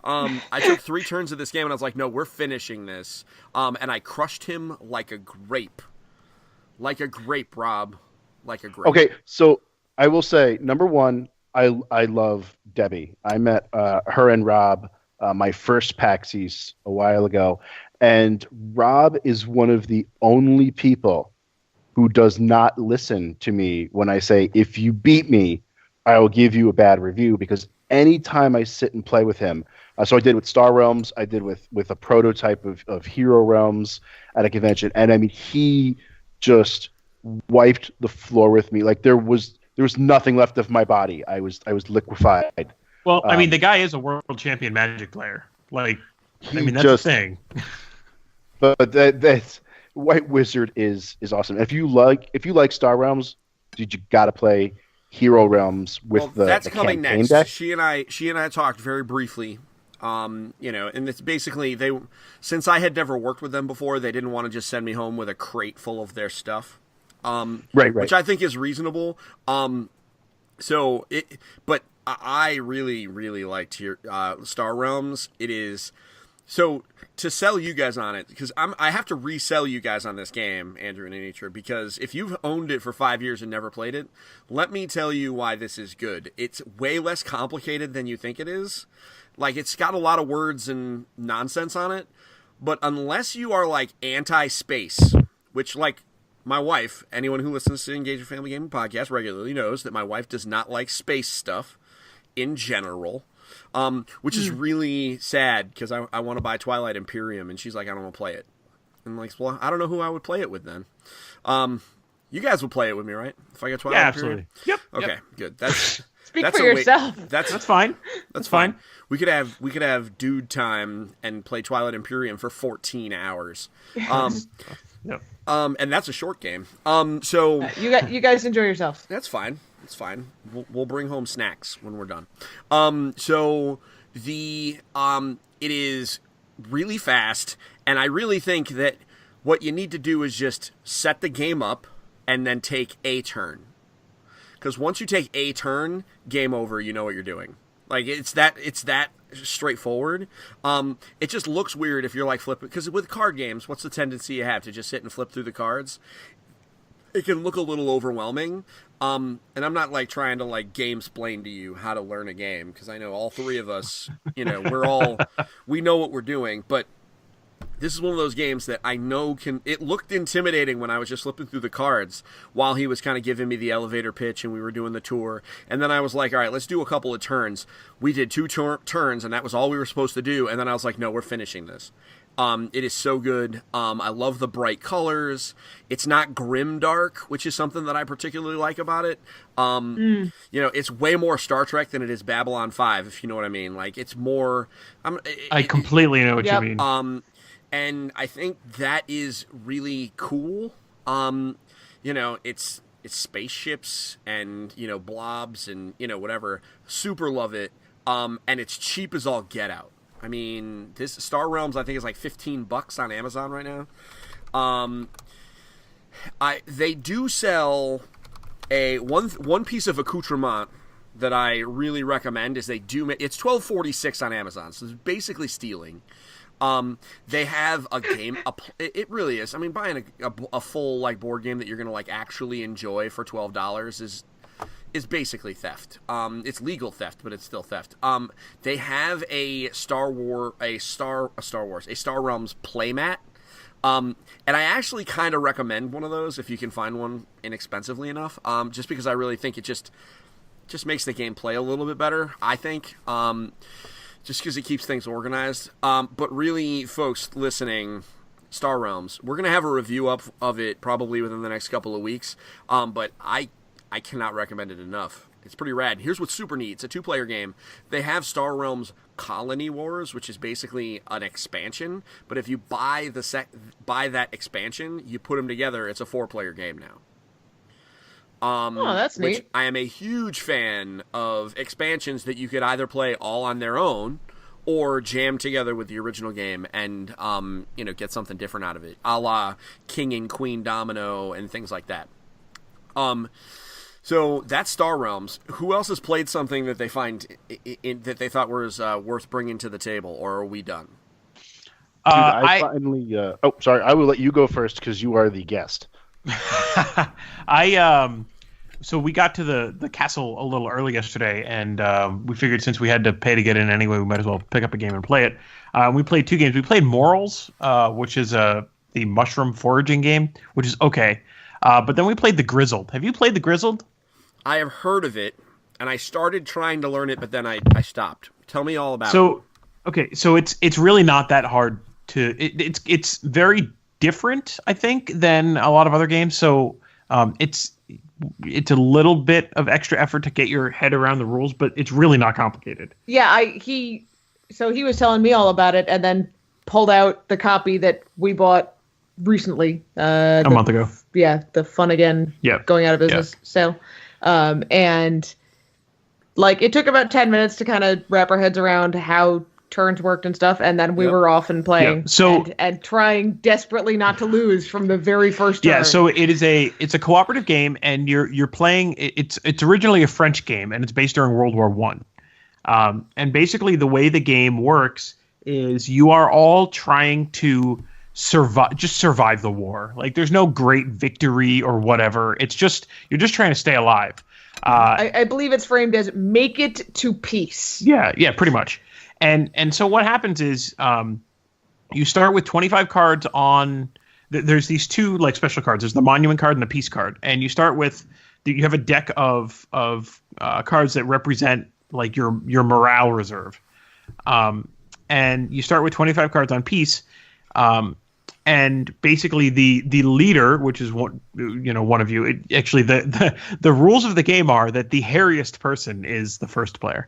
I took 3 turns of this game, and I was like, "No, we're finishing this." And I crushed him like a grape, Rob, like a grape. Okay, so I will say, number one, I love Debbie. I met her and Rob my first PAX East a while ago, And Rob is one of the only people who does not listen to me when I say, if you beat me, I will give you a bad review, because anytime I sit and play with him, so I did with Star Realms, I did with a prototype of Hero Realms at a convention, and I mean, he just wiped the floor with me. Like there was nothing left of my body. I was liquefied. Well, I mean, the guy is a world champion Magic player. Like, I mean, that's the thing. But that's White Wizard is awesome. If you like Star Realms, dude, you got to play Hero Realms with that's the coming campaign next. deck. She and I talked very briefly. And it's basically since I had never worked with them before, they didn't want to just send me home with a crate full of their stuff. Right. Which I think is reasonable. But I really, really liked your Star Realms. It is so to sell you guys on it, because I have to resell you guys on this game, Andrew and Anitra, because if you've owned it for 5 years and never played it, let me tell you why this is good. It's way less complicated than you think it is. Like, it's got a lot of words and nonsense on it, but unless you are like anti-space, which, like, my wife, anyone who listens to the Engage Your Family Gaming podcast regularly knows that my wife does not like space stuff in general, which is really sad, because I want to buy Twilight Imperium, and she's like, I don't want to play it. And I'm like, well, I don't know who I would play it with then. You guys would play it with me, right? If I got Twilight Imperium? Absolutely. Yep. Okay, good. That's Speak for yourself. That's fine. That's fine. We could have dude time and play Twilight Imperium for 14 hours. No. And that's a short game. So you guys enjoy yourselves. that's fine. It's fine. We'll bring home snacks when we're done. So it is really fast, and I really think that what you need to do is just set the game up and then take a turn. Because once you take a turn, game over. You know what you're doing. Like, it's that straightforward. It just looks weird if you're like flipping, because with card games, what's the tendency you have to just sit and flip through the cards? It can look a little overwhelming. And I'm not like trying to like game-splain to you how to learn a game, because I know all three of us, we know what we're doing, but this is one of those games that I know it looked intimidating when I was just flipping through the cards while he was kind of giving me the elevator pitch and we were doing the tour. And then I was like, all right, let's do a couple of turns. We did 2 turns, and that was all we were supposed to do. And then I was like, no, we're finishing this. It is so good. I love the bright colors. It's not grim dark, which is something that I particularly like about it. It's way more Star Trek than it is Babylon 5, if you know what I mean. Like, it's more... I completely know what you mean. And I think that is really cool. It's spaceships and, blobs and, whatever. Super love it. And it's cheap as all get out. I mean, this Star Realms, I think, is like $15 on Amazon right now. They do sell one piece of accoutrement that I really recommend is it's $12.46 on Amazon, so it's basically stealing. They have a game. It really is. I mean, buying a full like board game that you're gonna like actually enjoy for $12 is basically theft. It's legal theft, but it's still theft. They have a Star Realms playmat. And I actually kind of recommend one of those if you can find one inexpensively enough. Just because I really think it just makes the game play a little bit better, I think. Just because it keeps things organized. But really, folks listening, Star Realms, we're going to have a review up of it probably within the next couple of weeks. But I cannot recommend it enough. It's pretty rad. Here's what's super neat. It's a 2-player game. They have Star Realms Colony Wars, which is basically an expansion. But if you buy that expansion, you put them together, it's a 4-player game now. That's neat. Which I am a huge fan of expansions that you could either play all on their own or jam together with the original game and, get something different out of it, a la King and Queen Domino and things like that. So that's Star Realms. Who else has played something that they find that they thought was worth bringing to the table, or are we done? Dude, I finally. Sorry. I will let you go first because you are the guest. so we got to the castle a little early yesterday, and we figured since we had to pay to get in anyway, we might as well pick up a game and play it. We played 2 games. We played Morals, which is the mushroom foraging game, which is okay. But then we played the Grizzled. Have you played the Grizzled? I have heard of it, and I started trying to learn it, but then I stopped. Tell me all about it. So, okay, so it's really not that hard to. It's very different, I think, than a lot of other games. So it's a little bit of extra effort to get your head around the rules, but it's really not complicated. Yeah, he was telling me all about it, and then pulled out the copy that we bought recently, a month ago. Yeah, the Fun Again, going out of business sale, and like it took about 10 minutes to kind of wrap our heads around how turns worked and stuff, and then we were off and playing. So and trying desperately not to lose from the very first turn. Yeah, so it's a cooperative game, and you're playing. It's originally a French game, and it's based during World War I. And basically, the way the game works is you are all trying to survive the war. Like, there's no great victory or whatever. It's just you're just trying to stay alive. I believe it's framed as make it to peace. Yeah, pretty much. And so what happens is you start with 25 cards on. There's these 2 like special cards. There's the monument card and the peace card. And you start with you have a deck of cards that represent like your morale reserve. And you start with 25 cards on peace. And basically the leader, which is one of you, actually the rules of the game are that the hairiest person is the first player.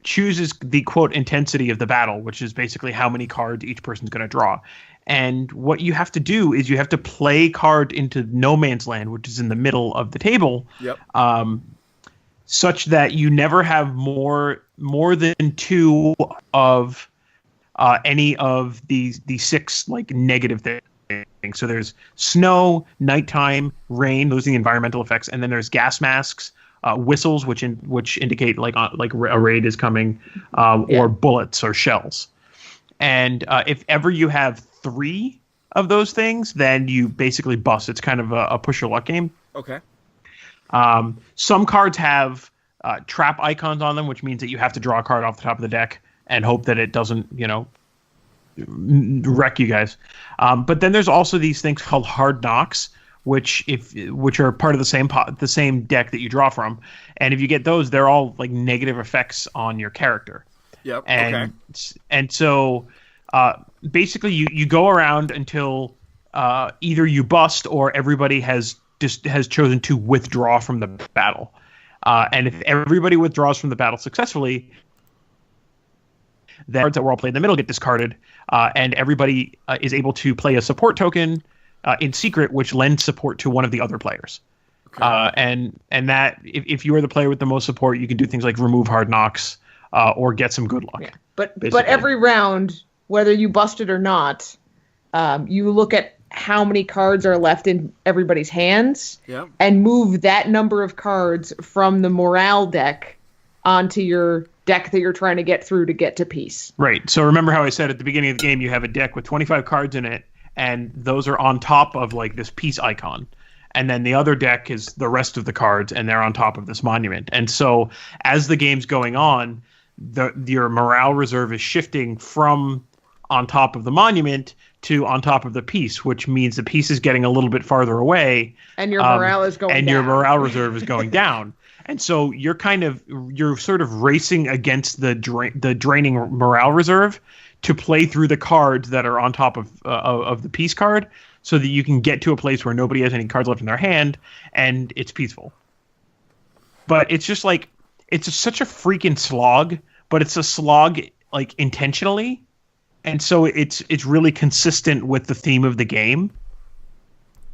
Chooses the quote intensity of the battle, which is basically how many cards each person's going to draw. And what you have to do is you have to play card into no man's land, which is in the middle of the table. Yep. Such that you never have more than 2 of any of these 6 like negative things. So there's snow, nighttime, rain. Those are the environmental effects, and then there's gas masks. Whistles, which indicate like a raid is coming, or bullets or shells. And if ever you have 3 of those things, then you basically bust. It's kind of a push your luck game. Okay. Some cards have trap icons on them, which means that you have to draw a card off the top of the deck and hope that it doesn't, wreck you guys. But then there's also these things called hard knocks, which are part of the same deck that you draw from, and if you get those, they're all like negative effects on your character. Yep. And so basically you go around until either you bust or everybody has chosen to withdraw from the battle. And if everybody withdraws from the battle successfully, the cards that were all played in the middle get discarded, and everybody is able to play a support token in secret, which lends support to one of the other players. Okay. And that if you are the player with the most support, you can do things like remove hard knocks or get some good luck. Yeah. But every round, whether you busted or not, you look at how many cards are left in everybody's hands, and move that number of cards from the morale deck onto your deck that you're trying to get through to get to peace. Right. So remember how I said at the beginning of the game, you have a deck with 25 cards in it, and those are on top of like this peace icon. And then the other deck is the rest of the cards, and they're on top of this monument. And so as the game's going on, your morale reserve is shifting from on top of the monument to on top of the piece, which means the piece is getting a little bit farther away. And your morale is going down. And your morale reserve is going down. And so you're sort of racing against the draining morale reserve to play through the cards that are on top of the peace card, so that you can get to a place where nobody has any cards left in their hand and it's peaceful. But it's just like it's such a freaking slog, but it's a slog like intentionally, and so it's really consistent with the theme of the game.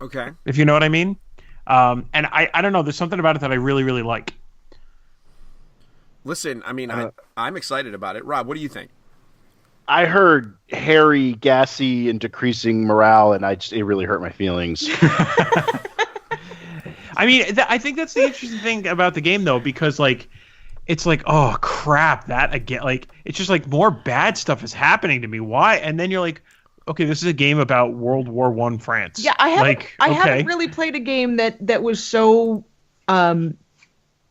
Okay, if you know what I mean. And I don't know. There's something about it that I really, really like. Listen, I mean, I'm excited about it. Rob, what do you think? I heard hairy, gassy, and decreasing morale, and it really hurt my feelings. I mean, I think that's the interesting thing about the game, though, because like, it's like, oh crap, that again. Like, it's just like more bad stuff is happening to me. Why? And then you're like, okay, this is a game about World War One France. Yeah, I haven't really played a game that was so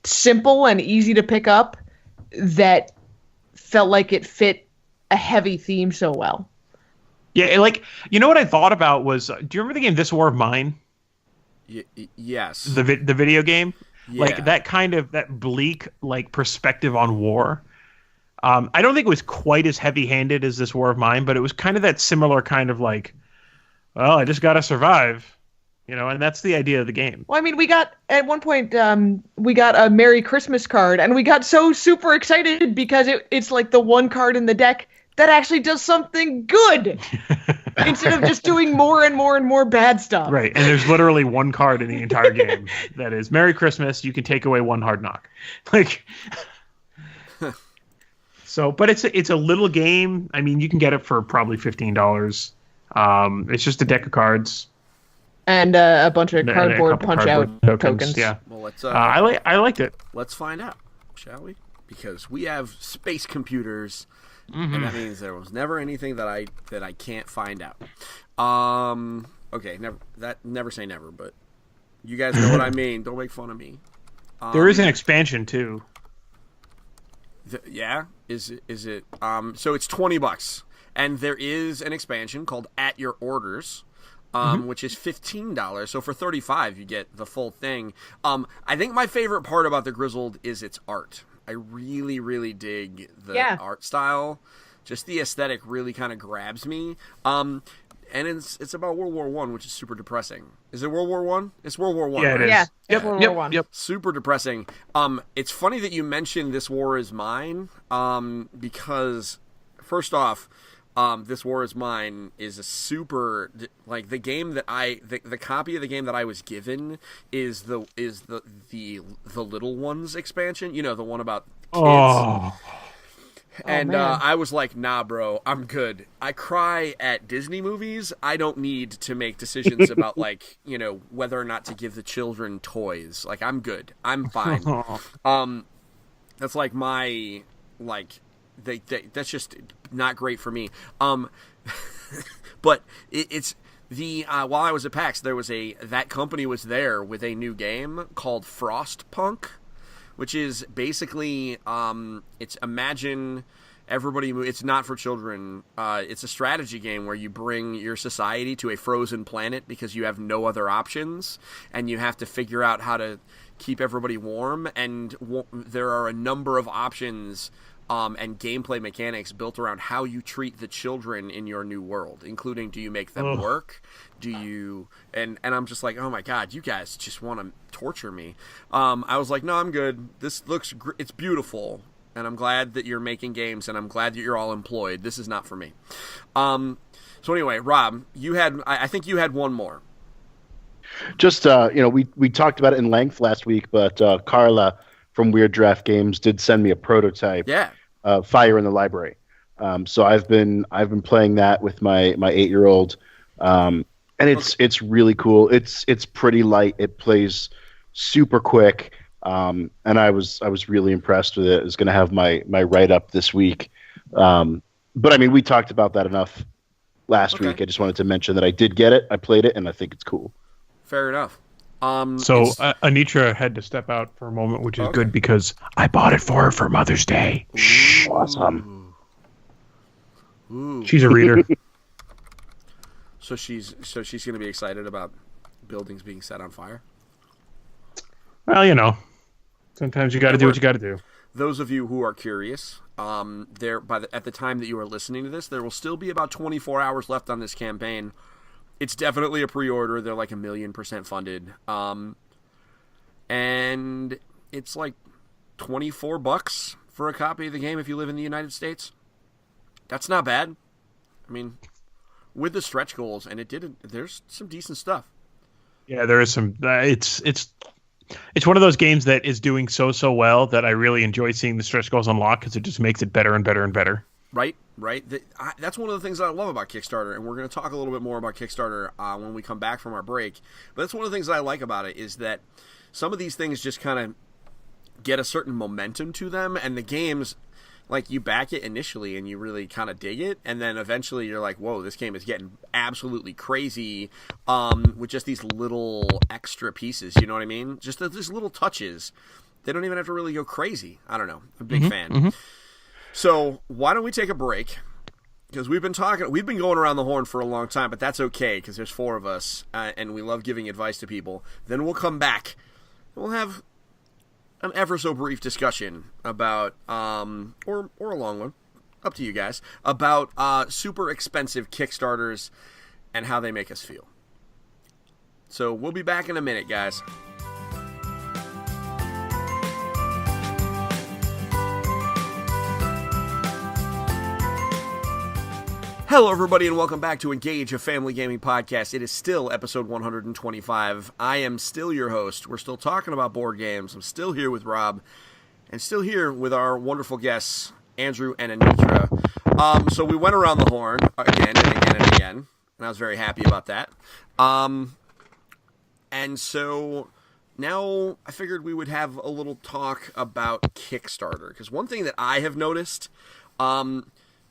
simple and easy to pick up that felt like it fit a heavy theme so well. Yeah, like, you know what I thought about was, do you remember the game This War of Mine? Yes. The video game? Yeah. Like that bleak like perspective on war. I don't think it was quite as heavy-handed as This War of Mine, but it was kind of that similar kind of like, well, I just got to survive, and that's the idea of the game. Well, I mean, we got at one point we got a Merry Christmas card, and we got so super excited because it's like the one card in the deck that actually does something good instead of just doing more and more and more bad stuff. Right, and there's literally one card in the entire game that is Merry Christmas. You can take away one hard knock, like. So, but it's a little game. I mean, you can get it for probably $15. It's just a deck of cards and a bunch of cardboard punch-out tokens. Yeah. Well, let's. I liked it. Let's find out, shall we? Because we have space computers. Mm-hmm. And that means there was never anything that I can't find out. Okay, never say never, but you guys know what I mean. Don't make fun of me. There is an expansion too. Yeah, is it? So it's $20, and there is an expansion called At Your Orders, which is $15. So for $35, you get the full thing. I think my favorite part about the Grizzled is its art. I really, really dig the art style. Just the aesthetic really kind of grabs me. And it's about World War I, which is super depressing. Is it World War I? It's World War I. Yeah, it is. Yeah, yep, World War I. Yep. Super depressing. It's funny that you mentioned This War Is Mine, because first off, This War Is Mine is a super, like, the game that the copy of the game that I was given is the Little Ones expansion. The one about kids. Oh. And I was like, nah, bro, I'm good. I cry at Disney movies. I don't need to make decisions about, like, whether or not to give the children toys. Like, I'm good. I'm fine. That's like my, like, that's just not great for me. But it's the while I was at PAX, there was that company was there with a new game called Frostpunk, which is basically it's imagine everybody. It's not for children. It's a strategy game where you bring your society to a frozen planet because you have no other options, and you have to figure out how to keep everybody warm. And there are a number of options and gameplay mechanics built around how you treat the children in your new world, including do you make them work? Do you and I'm just like, oh my god, you guys just want to torture me. I was like, no, I'm good. This looks it's beautiful, and I'm glad that you're making games, and I'm glad that you're all employed. This is not for me. So anyway, Rob, I think you had one more. Just we talked about it in length last week, but Carla from Weird Draft Games did send me a prototype. Yeah. Fire in the Library. So I've been playing that with my 8-year-old, and it's really cool. It's pretty light. It plays super quick, and I was really impressed with it. It's going to have my write up this week. But I mean, we talked about that enough last week. I just wanted to mention that I did get it. I played it, and I think it's cool. Fair enough. So Anitra had to step out for a moment, which is good because I bought it for her for Mother's Day. Shh. Awesome. Ooh. She's a reader. So she's going to be excited about buildings being set on fire. Well, sometimes you got to do what you got to do. Those of you who are curious, at the time that you are listening to this, there will still be about 24 hours left on this campaign. It's definitely a pre-order. They're like 1,000,000% funded. And it's like $24 for a copy of the game if you live in the United States. That's not bad. I mean, with the stretch goals, and there's some decent stuff. Yeah, there is some. It's one of those games that is doing so well that I really enjoy seeing the stretch goals unlock because it just makes it better and better and better. Right. That's one of the things that I love about Kickstarter, and we're going to talk a little bit more about Kickstarter when we come back from our break. But that's one of the things that I like about it is that some of these things just kind of get a certain momentum to them, and the games, like you back it initially and you really kind of dig it, and then eventually you're like, whoa, this game is getting absolutely crazy with just these little extra pieces, you know what I mean? Just these little touches. They don't even have to really go crazy. I don't know. I'm a big fan. So why don't we take a break? Because we've been going around the horn for a long time, but that's okay because there's 4 of us, and we love giving advice to people. Then we'll come back. We'll have an ever so brief discussion about, or a long one, up to you guys, about super expensive Kickstarters and how they make us feel. So we'll be back in a minute, guys. Hello, everybody, and welcome back to Engage, a family gaming podcast. It is still episode 125. I am still your host. We're still talking about board games. I'm still here with Rob, and still here with our wonderful guests, Andrew and Anitra. So we went around the horn again and again and again, and I was very happy about that. And so now I figured we would have a little talk about Kickstarter, because one thing that I have noticed,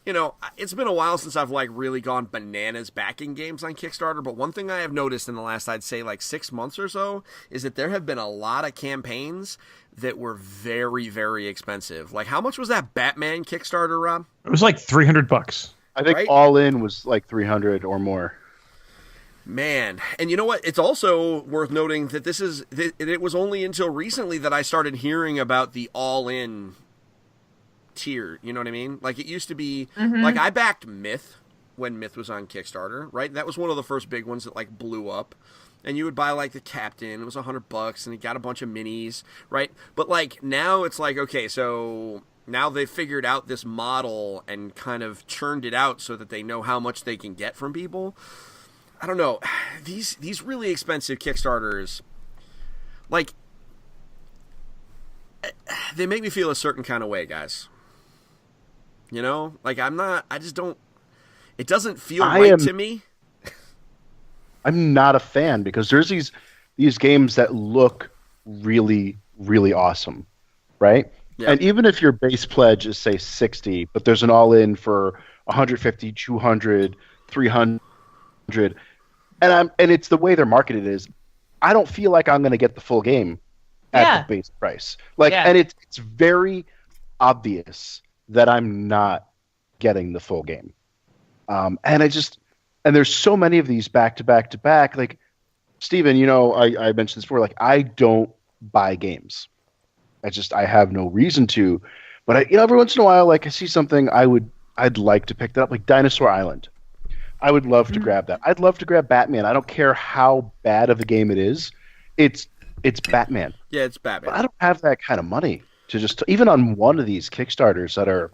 you know, it's been a while since I've, like, really gone bananas backing games on Kickstarter, but one thing I have noticed in the last, I'd say, like, 6 months or so, is that there have been a lot of campaigns that were very, very expensive. Like, how much was that Batman Kickstarter, Rob? It was like $300. I think all in was like 300 or more. Man, and you know what? It's also worth noting that it was only until recently that I started hearing about the all-in tier, you know what I mean? Like, it used to be, like, I backed Myth when Myth was on Kickstarter, right? That was one of the first big ones that, like, blew up. And you would buy, like, the Captain. It was $100, and it got a bunch of minis, right? But, like, now it's like, okay, so now they've figured out this model and kind of churned it out so that they know how much they can get from people. I don't know. These really expensive Kickstarters, like, they make me feel a certain kind of way, guys. You know, like, it doesn't feel right to me. I'm not a fan because there's these games that look really, really awesome, right? Yep. And even if your base pledge is, say, 60, but there's an all-in for 150, 200, 300, and it's the way they're marketed is, I don't feel like I'm going to get the full game at the base price. Like, and it's very obvious that I'm not getting the full game. And there's so many of these back to back to back. Like, Steven, you know, I mentioned this before, like, I don't buy games. I have no reason to. But every once in a while, like, I see something I'd like to pick that up, like Dinosaur Island. I would love to grab that. I'd love to grab Batman. I don't care how bad of a game it is. It's Batman. Yeah, it's Batman. But I don't have that kind of money to just, even on one of these Kickstarters that are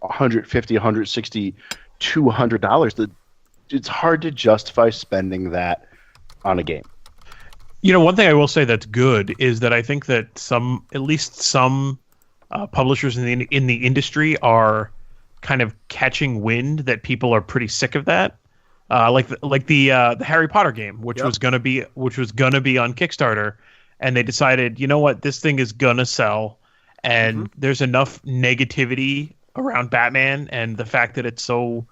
$150, $160, $200, it's hard to justify spending that on a game. You know, one thing I will say that's good is that I think that at least some publishers in the industry are kind of catching wind that people are pretty sick of that. Like the Harry Potter game, which was gonna be on Kickstarter, and they decided, you know what, this thing is gonna sell, and there's enough negativity around Batman and the fact that it's so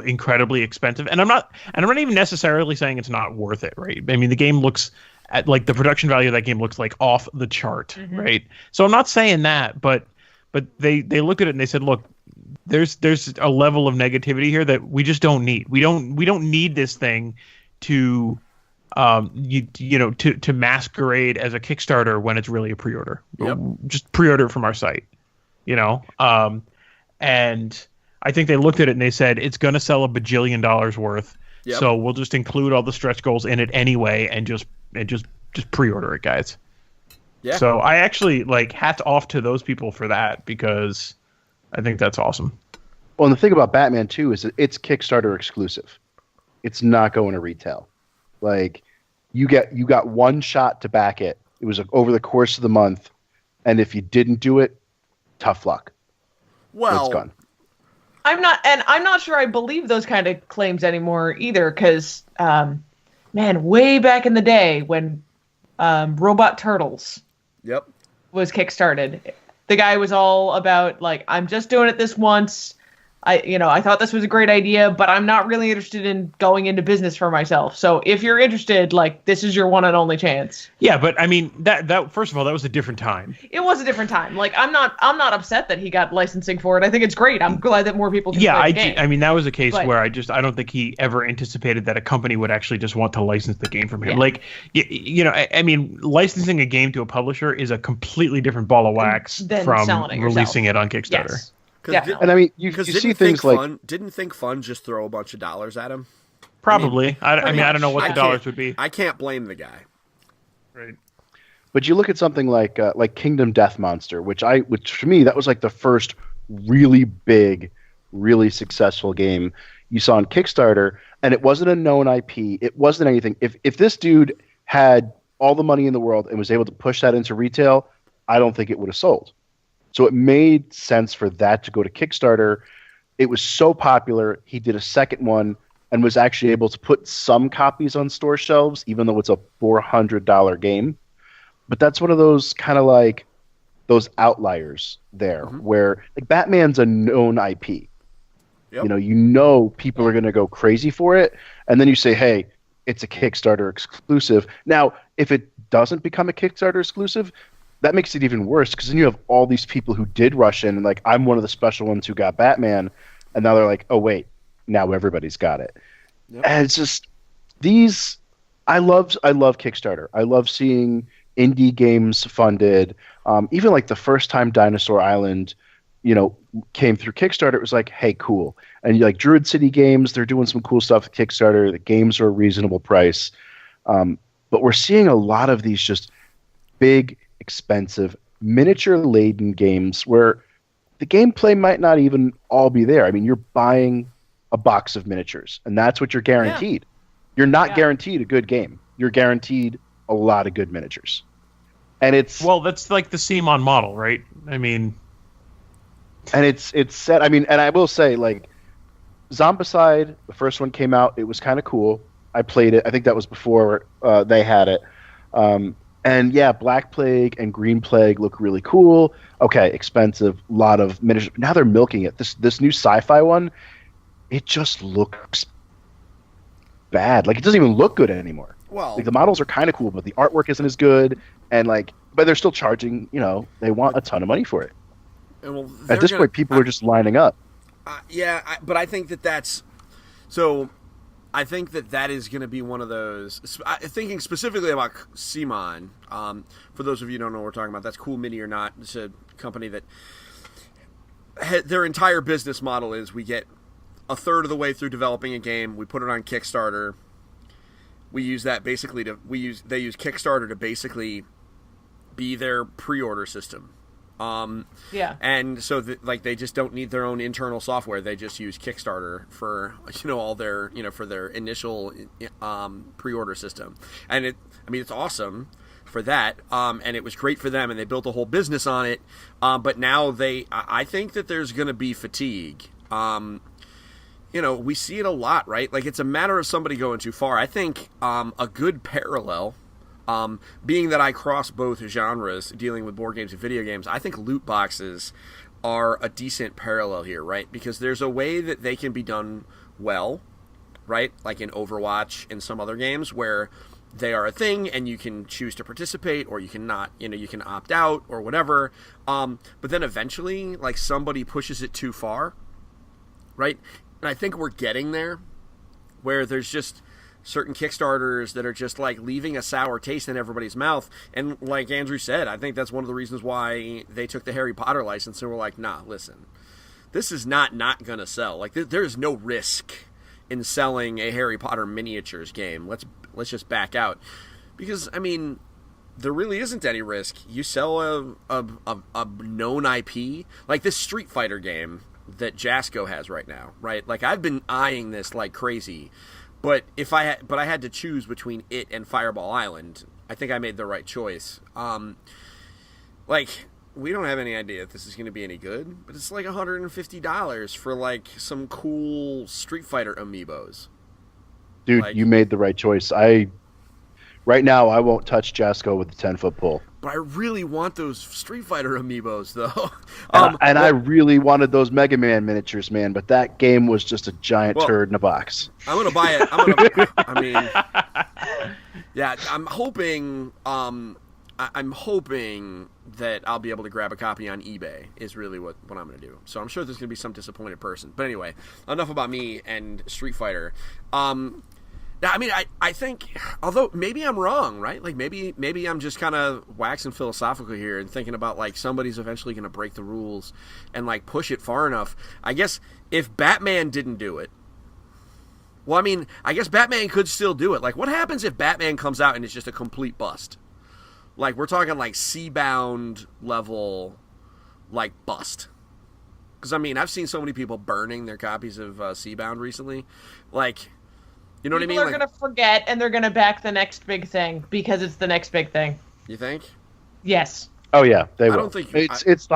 incredibly expensive. And I'm not even necessarily saying it's not worth it, right? I mean, the game looks at, like, the production value of that game looks like off the chart, right? So I'm not saying that, but they looked at it and they said, look, there's a level of negativity here that we just don't need. We don't need this thing to to masquerade as a Kickstarter when it's really a pre-order. Just pre-order from our site, you know. And I think they looked at it and they said it's going to sell $1 bajillion worth. Yep. So we'll just include all the stretch goals in it anyway and just pre-order it, guys. Yeah. So I actually, like, hats off to those people for that, because I think that's awesome. Well, and the thing about Batman too is that it's Kickstarter exclusive. It's not going to retail. Like, you got one shot to back it. It was over the course of the month, and if you didn't do it, tough luck. Well, it's gone. I'm not sure I believe those kind of claims anymore either, because way back in the day when Robot Turtles was kickstarted, The guy was all about like, I'm just doing it this once. I thought this was a great idea, but I'm not really interested in going into business for myself. So if you're interested, like, this is your one and only chance. Yeah, but I mean, that first of all, that was a different time. It was a different time. Like, I'm not upset that he got licensing for it. I think it's great. I'm glad that more people can play the game. I mean, that was a case where I don't think he ever anticipated that a company would actually just want to license the game from him. Yeah. Like, I mean, licensing a game to a publisher is a completely different ball of wax from releasing it on Kickstarter. Yes. And I mean, you see things like didn't Think Fun just throw a bunch of dollars at him? Probably. I mean, I don't know what the dollars would be. I can't blame the guy. Right. But you look at something like Kingdom Death Monster, which for me that was like the first really big, really successful game you saw on Kickstarter, and it wasn't a known IP. It wasn't anything. If this dude had all the money in the world and was able to push that into retail, I don't think it would have sold. So it made sense for that to go to Kickstarter. It was so popular, he did a second one and was actually able to put some copies on store shelves, even though it's a $400 game. But that's one of those kind of like those outliers there, where like Batman's a known IP. Yep. People are going to go crazy for it, and then you say, hey, it's a Kickstarter exclusive. Now, if it doesn't become a Kickstarter exclusive, that makes it even worse, because then you have all these people who did rush in and like, I'm one of the special ones who got Batman, and now they're like, oh wait, now everybody's got it. Yep. And it's just I love Kickstarter. I love seeing indie games funded. Even like the first time Dinosaur Island, came through Kickstarter, it was like, hey, cool. And like Druid City Games, they're doing some cool stuff at Kickstarter. The games are a reasonable price. But we're seeing a lot of these just big, expensive, miniature-laden games where the gameplay might not even all be there. I mean, you're buying a box of miniatures, and that's what you're guaranteed. Yeah. You're not guaranteed a good game. You're guaranteed a lot of good miniatures. And that's like the CMON model, right? I mean... And it's set... I mean, and I will say, like, Zombicide, the first one came out, it was kind of cool. I played it. I think that was before they had it. And yeah, Black Plague and Green Plague look really cool. Okay, expensive, lot of miniatures. Now they're milking it. This new sci-fi one, it just looks bad. Like, it doesn't even look good anymore. Well, like, the models are kind of cool, but the artwork isn't as good. And but they're still charging. They want a ton of money for it. And at this point, people are just lining up. But I think that's so. I think that is going to be one of those. Thinking specifically about CMON, for those of you who don't know what we're talking about, that's Cool Mini or Not. It's a company that their entire business model is we get a third of the way through developing a game, we put it on Kickstarter. We use that basically they use Kickstarter to basically be their pre-order system. And so they just don't need their own internal software. They just use Kickstarter for all their for their initial pre-order system. And it's awesome for that. And it was great for them, and they built a whole business on it. But now I think that there's going to be fatigue. We see it a lot, right? Like, it's a matter of somebody going too far. I think a good parallel. Being that I cross both genres, dealing with board games and video games, I think loot boxes are a decent parallel here, right? Because there's a way that they can be done well, right? Like in Overwatch and some other games where they are a thing and you can choose to participate or you can not, you can opt out or whatever. But then eventually, like, somebody pushes it too far, right? And I think we're getting there where there's just certain Kickstarters that are just like leaving a sour taste in everybody's mouth. And like Andrew said, I think that's one of the reasons why they took the Harry Potter license and were like, nah, listen, this is not going to sell. Like, there's no risk in selling a Harry Potter miniatures game. Let's just back out. Because, I mean, there really isn't any risk. You sell a known IP, like this Street Fighter game that Jasco has right now, right? Like, I've been eyeing this like crazy. But I had to choose between it and Fireball Island. I think I made the right choice. We don't have any idea if this is going to be any good, but it's like $150 for like some cool Street Fighter amiibos. Dude, you made the right choice. Right now I won't touch Jasco with the 10-foot pole. But I really want those Street Fighter amiibos, though. I really wanted those Mega Man miniatures, man, but that game was just a giant turd in a box. I'm gonna buy it. I mean, yeah, I'm hoping. I'm hoping that I'll be able to grab a copy on eBay. Is really what I'm gonna do. So I'm sure there's gonna be some disappointed person. But anyway, enough about me and Street Fighter. I mean, I think, although maybe I'm wrong, right? Like maybe I'm just kind of waxing philosophical here and thinking about like somebody's eventually going to break the rules and like push it far enough. I guess if Batman didn't do it, well, I mean, I guess Batman could still do it. Like, what happens if Batman comes out and it's just a complete bust? Like, we're talking like Seabound level, like bust. Because I mean, I've seen so many people burning their copies of Seabound recently, like. You know what I mean? People are going to forget, and they're going to back the next big thing because it's the next big thing. You think? Yes. Oh yeah, they will. I don't think it's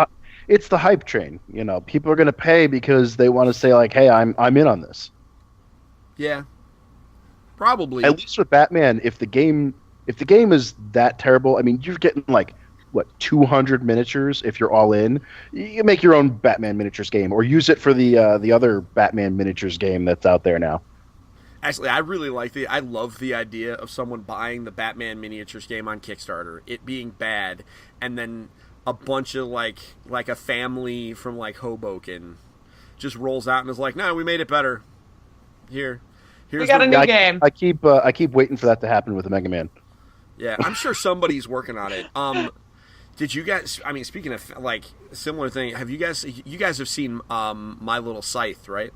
the hype train. You know, people are going to pay because they want to say like, "Hey, I'm in on this." Yeah. Probably. At least with Batman, if the game is that terrible, I mean, you're getting like what 200 miniatures if you're all in. You make your own Batman miniatures game, or use it for the other Batman miniatures game that's out there now. Actually, I really I love the idea of someone buying the Batman miniatures game on Kickstarter, it being bad, and then a bunch of like a family from like Hoboken just rolls out and is like, "No, we made it better. Here's we got a new game." I keep waiting for that to happen with the Mega Man. Yeah, I'm sure somebody's working on it. Did you guys? I mean, speaking of like similar thing, have you guys have seen My Little Scythe, right?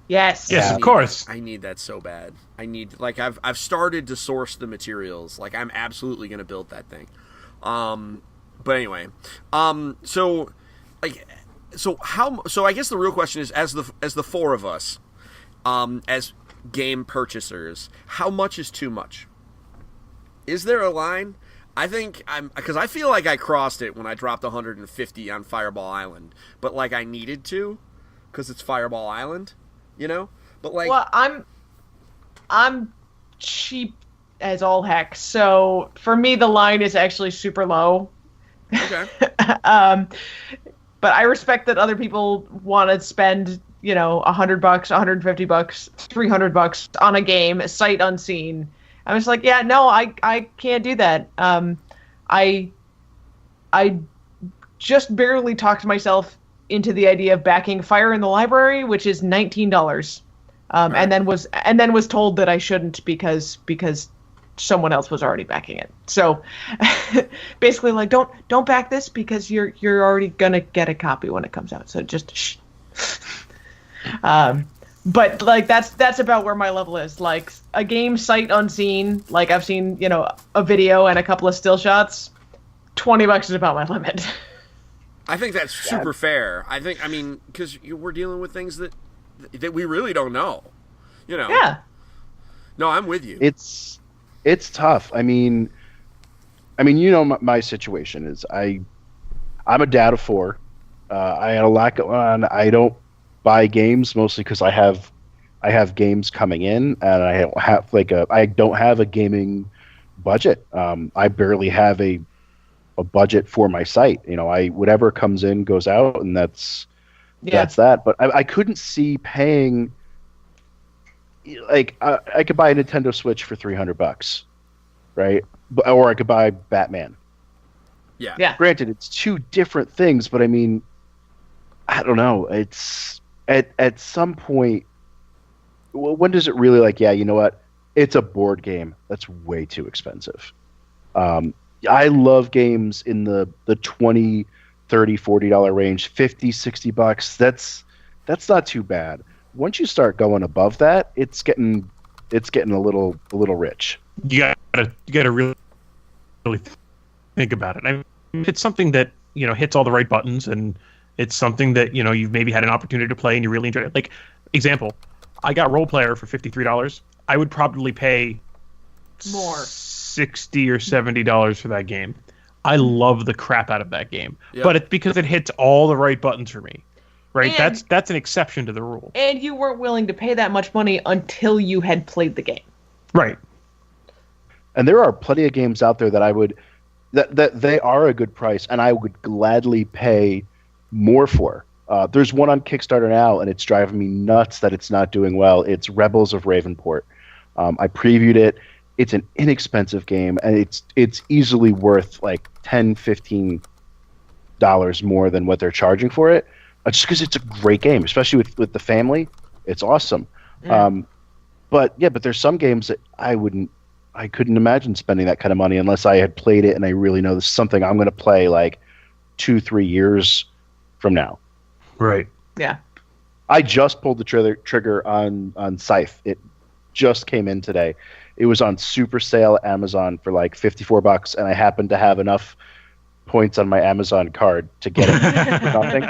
Yes. Yes, of course. I need that so bad. I've started to source the materials. Like, I'm absolutely going to build that thing. But anyway, so I guess the real question is, as the four of us, as game purchasers, how much is too much? Is there a line? I think because I feel like I crossed it when I dropped 150 on Fireball Island, but like I needed to, because it's Fireball Island. You know, but like, well, I'm cheap as all heck. So for me, the line is actually super low. Okay. But I respect that other people want to spend, $100, $150, $300 on a game, sight unseen. I'm just like, yeah, no, I can't do that. I just barely talked myself into the idea of backing Fire in the Library, which is $19, right. and then was told that I shouldn't because someone else was already backing it. So basically, like, don't back this because you're already gonna get a copy when it comes out. So just shh. But like that's about where my level is. Like a game sight unseen, like I've seen a video and a couple of still shots. $20 is about my limit. I think that's super fair. I mean, because we're dealing with things that we really don't know. Yeah. No, I'm with you. It's tough. I mean, my situation is I'm a dad of 4. I had a lot going on. I don't buy games mostly because I have games coming in, and I don't have a gaming budget. I barely have a budget for my site. Whatever comes in goes out, and that's that. But I couldn't see paying, like, I could buy a Nintendo Switch for $300, right? Or I could buy Batman. Yeah. Granted, it's two different things, but I mean, I don't know. It's at some point, when does it really, like, yeah, you know what? It's a board game. That's way too expensive. I love games in the $20, $30, $40 range, $50, $60. That's not too bad. Once you start going above that, it's getting a little rich. You gotta really think about it. I mean, if it's something that hits all the right buttons, and it's something that you've maybe had an opportunity to play and you really enjoy it. Like, example, I got Role Player for $53. I would probably pay more. $60 or $70 for that game. I love the crap out of that game, but it's because it hits all the right buttons for me, right? And that's an exception to the rule. And you weren't willing to pay that much money until you had played the game, right? And there are plenty of games out there that I would that they are a good price, and I would gladly pay more for. There's one on Kickstarter now, and it's driving me nuts that it's not doing well. It's Rebels of Ravenport. I previewed it. It's an inexpensive game, and it's easily worth like $10-15 more than what they're charging for it. Just because it's a great game, especially with the family. It's awesome. But there's some games that I couldn't imagine spending that kind of money unless I had played it and I really know this is something I'm going to play like 2-3 years from now. Right. Yeah. I just pulled the trigger on Scythe. It just came in today. It was on super sale at Amazon for like $54, and I happened to have enough points on my Amazon card to get it for nothing.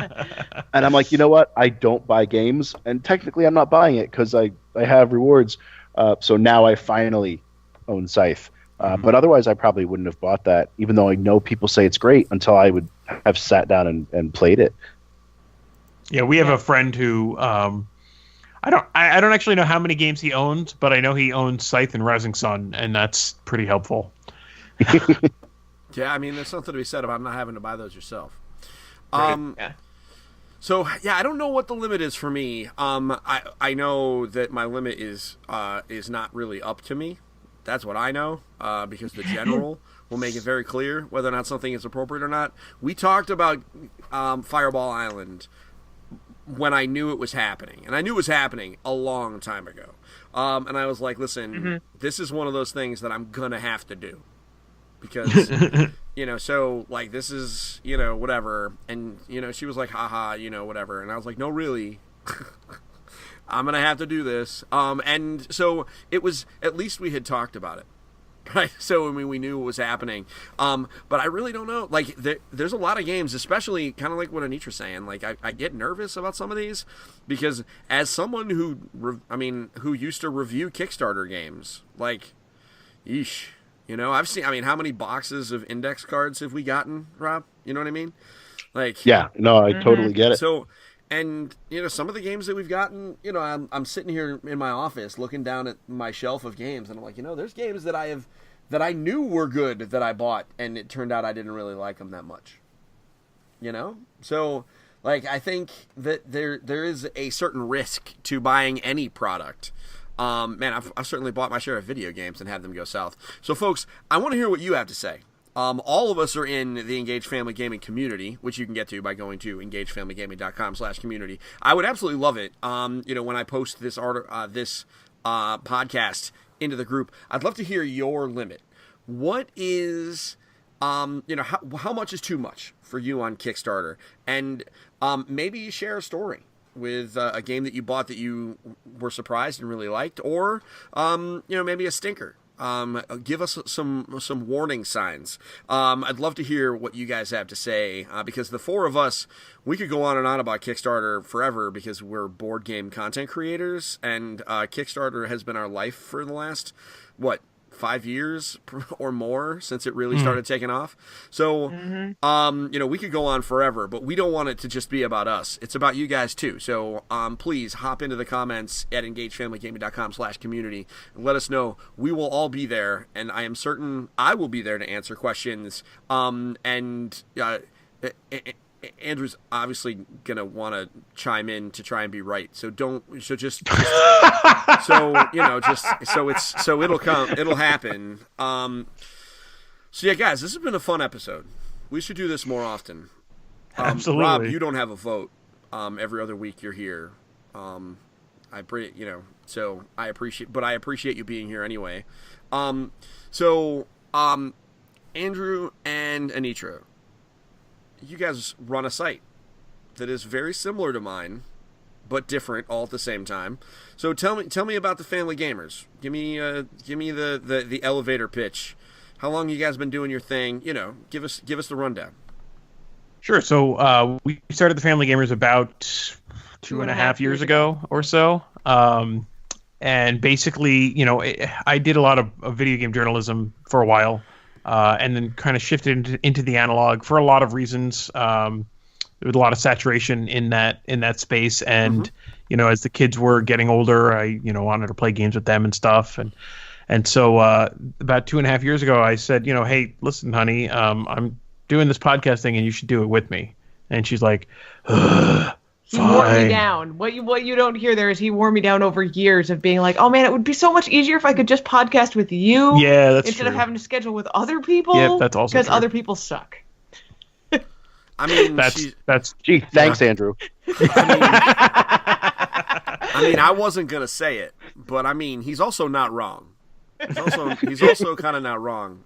And I'm like, you know what? I don't buy games, and technically I'm not buying it because I have rewards. So now I finally own Scythe. But otherwise I probably wouldn't have bought that, even though I know people say it's great, until I would have sat down and played it. Yeah, we have a friend who I don't actually know how many games he owns, but I know he owns Scythe and Rising Sun, and that's pretty helpful. Yeah, I mean, there's something to be said about not having to buy those yourself. Right. So yeah, I don't know what the limit is for me. I know that my limit is not really up to me. That's what I know, because the general will make it very clear whether or not something is appropriate or not. We talked about Fireball Island when I knew it was happening, and I knew it was happening a long time ago. And I was like, listen, this is one of those things that I'm gonna have to do. Because, so, like, this is, whatever. And, she was like, haha, whatever. And I was like, no, really. I'm going to have to do this. And so it was, at least we had talked about it. Right? So, I mean, we knew what was happening. But I really don't know. Like, there's a lot of games, especially kind of like what Anitra's saying. Like, I get nervous about some of these because as someone who used to review Kickstarter games, like, yeesh. I've seen, how many boxes of index cards have we gotten, Rob? You know what I mean? Like, yeah, no, I totally get it. So, and, some of the games that we've gotten, I'm sitting here in my office looking down at my shelf of games, and I'm like, there's games that I knew were good that I bought, and it turned out I didn't really like them that much. So, like, I think that there is a certain risk to buying any product. Man, I've certainly bought my share of video games and had them go south. So, folks, I want to hear what you have to say. All of us are in the Engaged Family Gaming community, which you can get to by going to engagedfamilygaming.com/community. I would absolutely love it. When I post this podcast into the group, I'd love to hear your limit. What is, how much is too much for you on Kickstarter? And maybe share a story with a game that you bought that you were surprised and really liked, or maybe a stinker. Give us some warning signs. I'd love to hear what you guys have to say, because the four of us, we could go on and on about Kickstarter forever because we're board game content creators, and Kickstarter has been our life for the last 5 years or more since it really started taking off. So, we could go on forever, but we don't want it to just be about us. It's about you guys too. So, please hop into the comments at engagedfamilygaming.com/community and let us know. We will all be there, and I am certain I will be there to answer questions. Andrew's obviously gonna want to chime in to try and be right. So it'll happen. So yeah, guys, this has been a fun episode. We should do this more often. Absolutely. Rob, you don't have a vote. Every other week you're here. So I appreciate you being here anyway. Andrew and Anitra, you guys run a site that is very similar to mine, but different all at the same time. So tell me about the Family Gamers. Give me the elevator pitch. How long you guys been doing your thing? Give us the rundown. Sure. So we started the Family Gamers about 2.5 years ago or so. And basically, I did a lot of video game journalism for a while. And then kind of shifted into the analog for a lot of reasons. There was a lot of saturation in that space, and as the kids were getting older, I wanted to play games with them and stuff. And And so about 2.5 years ago, I said, hey, listen, honey, I'm doing this podcast thing, and you should do it with me. And she's like, he wore me down. What you don't hear there is he wore me down over years of being like, oh man, it would be so much easier if I could just podcast with you. Yeah, that's instead true. of having to schedule with other people. Yeah, that's also because true. other people suck. I mean, Gee, thanks, Andrew. I mean, I wasn't gonna say it, but I mean, he's also not wrong. He's also kind of not wrong.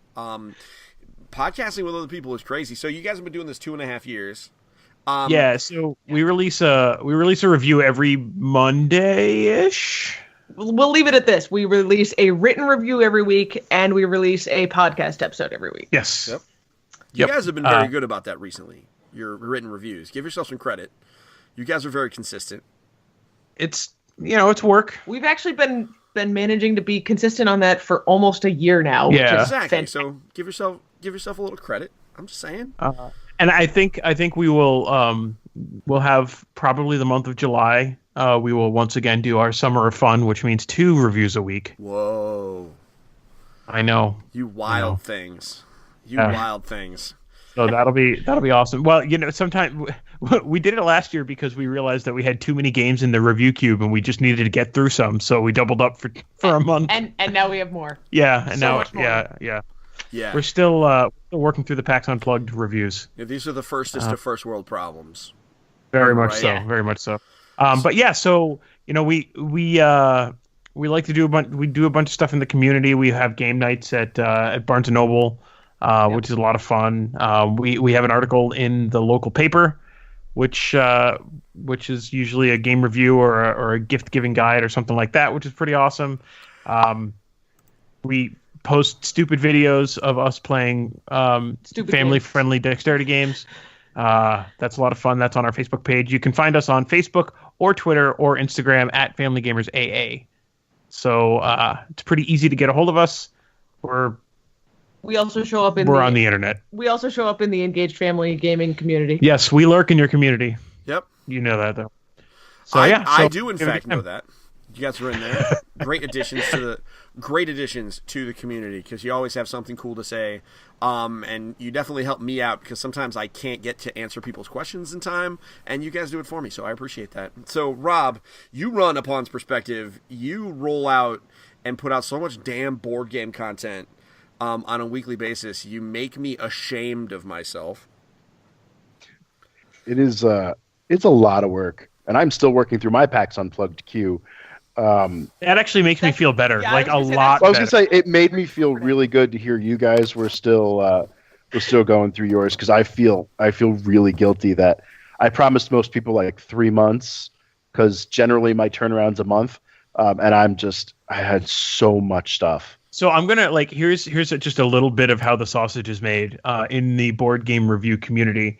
Podcasting with other people is crazy. So you guys have been doing this 2.5 years. So we release a review every Monday-ish. We'll leave it at this. We release a written review every week, and we release a podcast episode every week. Yes. Yep. You guys have been very good about that recently. Your written reviews. Give yourself some credit. You guys are very consistent. It's it's work. We've actually been managing to be consistent on that for almost a year now. Yeah, exactly. Fantastic. So give yourself a little credit. I'm just saying. And I think we will we'll have probably the month of July. We will once again do our Summer of Fun, which means 2 reviews a week. Whoa! I know. You wild things. You wild things. So that'll be awesome. Well, sometimes we did it last year because we realized that we had too many games in the review queue and we just needed to get through some. So we doubled up for a month. And now we have more. Yeah, and so now much more. yeah. Yeah. We're still working through the PAX Unplugged reviews. Yeah, these are the firstest of first world problems. Very much Right. so. Yeah. Very much so. But yeah, so we like to do a bunch of stuff in the community. We have game nights at Barnes and Noble, which is a lot of fun. We have an article in the local paper, which is usually a game review or a gift giving guide or something like that, which is pretty awesome. We post stupid videos of us playing family friendly dexterity games. That's a lot of fun. That's on our Facebook page. You can find us on Facebook or Twitter or Instagram at Family Gamers AA. So it's pretty easy to get a hold of us. We also show up We're on the internet. We also show up in the engaged family gaming community. Yes, we lurk in your community. Yep. You know that though. So I do in fact know that. You guys are in there. Great additions to the community because you always have something cool to say. And you definitely help me out because sometimes I can't get to answer people's questions in time, and you guys do it for me, so I appreciate that. So, Rob, you run Upon's Perspective. You roll out and put out so much damn board game content on a weekly basis. You make me ashamed of myself. It's a lot of work, and I'm still working through my PAX Unplugged queue. That actually makes me feel better, like a lot. I was gonna say it made me feel really good to hear you guys were still going through yours because I feel really guilty that I promised most people like 3 months because generally my turnaround's a month, and I had so much stuff. So I'm gonna here's just a little bit of how the sausage is made in the board game review community.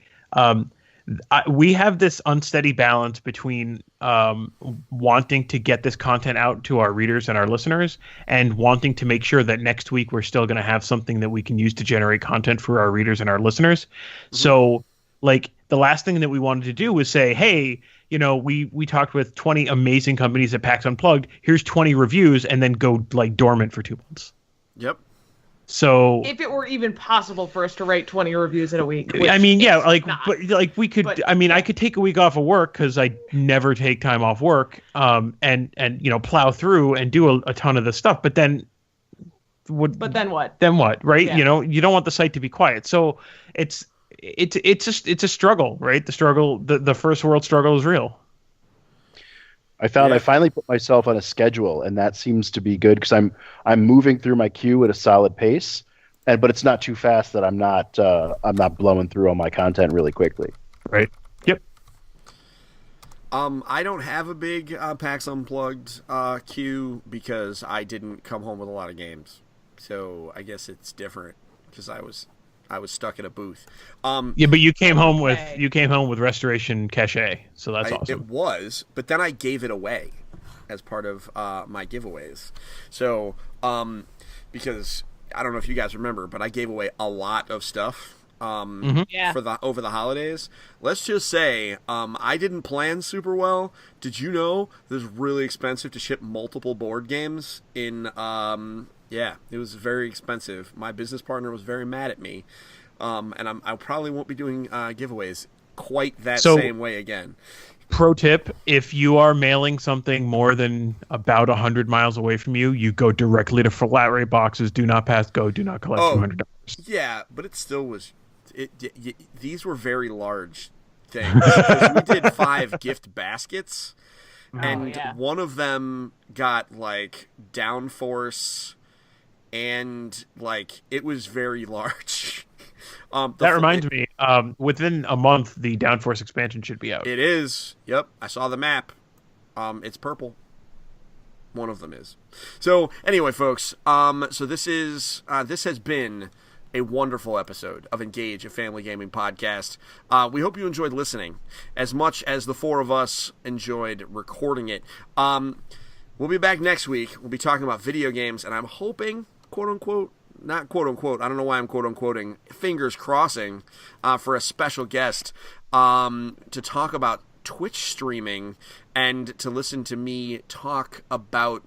We have this unsteady balance between wanting to get this content out to our readers and our listeners and wanting to make sure that next week we're still going to have something that we can use to generate content for our readers and our listeners. Mm-hmm. So the last thing that we wanted to do was say, hey, we talked with 20 amazing companies at PAX Unplugged. Here's 20 reviews and then go dormant for 2 months. Yep. So if it were even possible for us to write 20 reviews in a week, I mean, but we could. I could take a week off of work because I never take time off work, and plow through and do a ton of this stuff. But then, then what? Then what? Right? Yeah. You don't want the site to be quiet. So it's a struggle, right? The first world struggle is real. I found I finally put myself on a schedule, and that seems to be good because I'm moving through my queue at a solid pace, but it's not too fast that I'm not blowing through all my content really quickly. Right. Yep. I don't have a big PAX Unplugged queue because I didn't come home with a lot of games, so I guess it's different because I was stuck in a booth. Yeah, but you came home with Restoration Cache, so that's awesome. It was, but then I gave it away as part of my giveaways. So, because I don't know if you guys remember, but I gave away a lot of stuff over the holidays. Let's just say I didn't plan super well. Did you know it was really expensive to ship multiple board games in Yeah, it was very expensive. My business partner was very mad at me, and I probably won't be doing giveaways quite that same way again. Pro tip, if you are mailing something more than about 100 miles away from you, you go directly to flat rate boxes. Do not pass go. Do not collect $200. Yeah, but it still was... these were very large things. Because we did 5 gift baskets, and one of them got, like, downforce, and, like, it was very large. That reminds me, within a month, the Downforce expansion should be out. It is. Yep. I saw the map. It's purple. One of them is. So, anyway, folks, so this has been a wonderful episode of Engage, a family gaming podcast. We hope you enjoyed listening as much as the 4 of us enjoyed recording it. We'll be back next week. We'll be talking about video games, and I'm hoping, quote-unquote, not quote-unquote, I don't know why I'm quote-unquoting, fingers crossing, for a special guest to talk about Twitch streaming and to listen to me talk about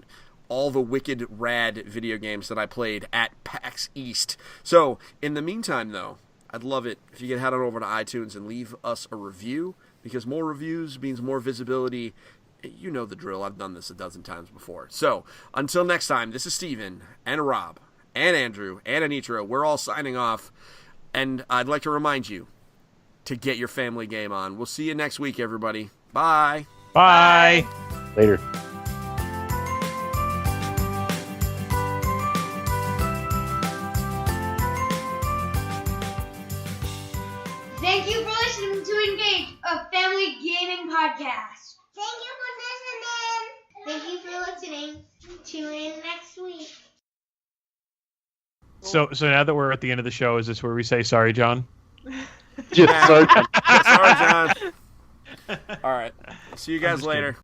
all the wicked rad video games that I played at PAX East. So, in the meantime, though, I'd love it if you could head on over to iTunes and leave us a review, because more reviews means more visibility. You know the drill. I've done this a dozen times before. So, until next time, this is Steven and Rob and Andrew and Anitra. We're all signing off, and I'd like to remind you to get your family game on. We'll see you next week, everybody. Bye. Bye. Later. Thank you for listening to Engage, a family gaming podcast. Thank you for listening. Thank you for listening. Tune in next week. So now that we're at the end of the show, is this where we say sorry, John? Yeah, sorry. Sorry, John. All right. See you guys later.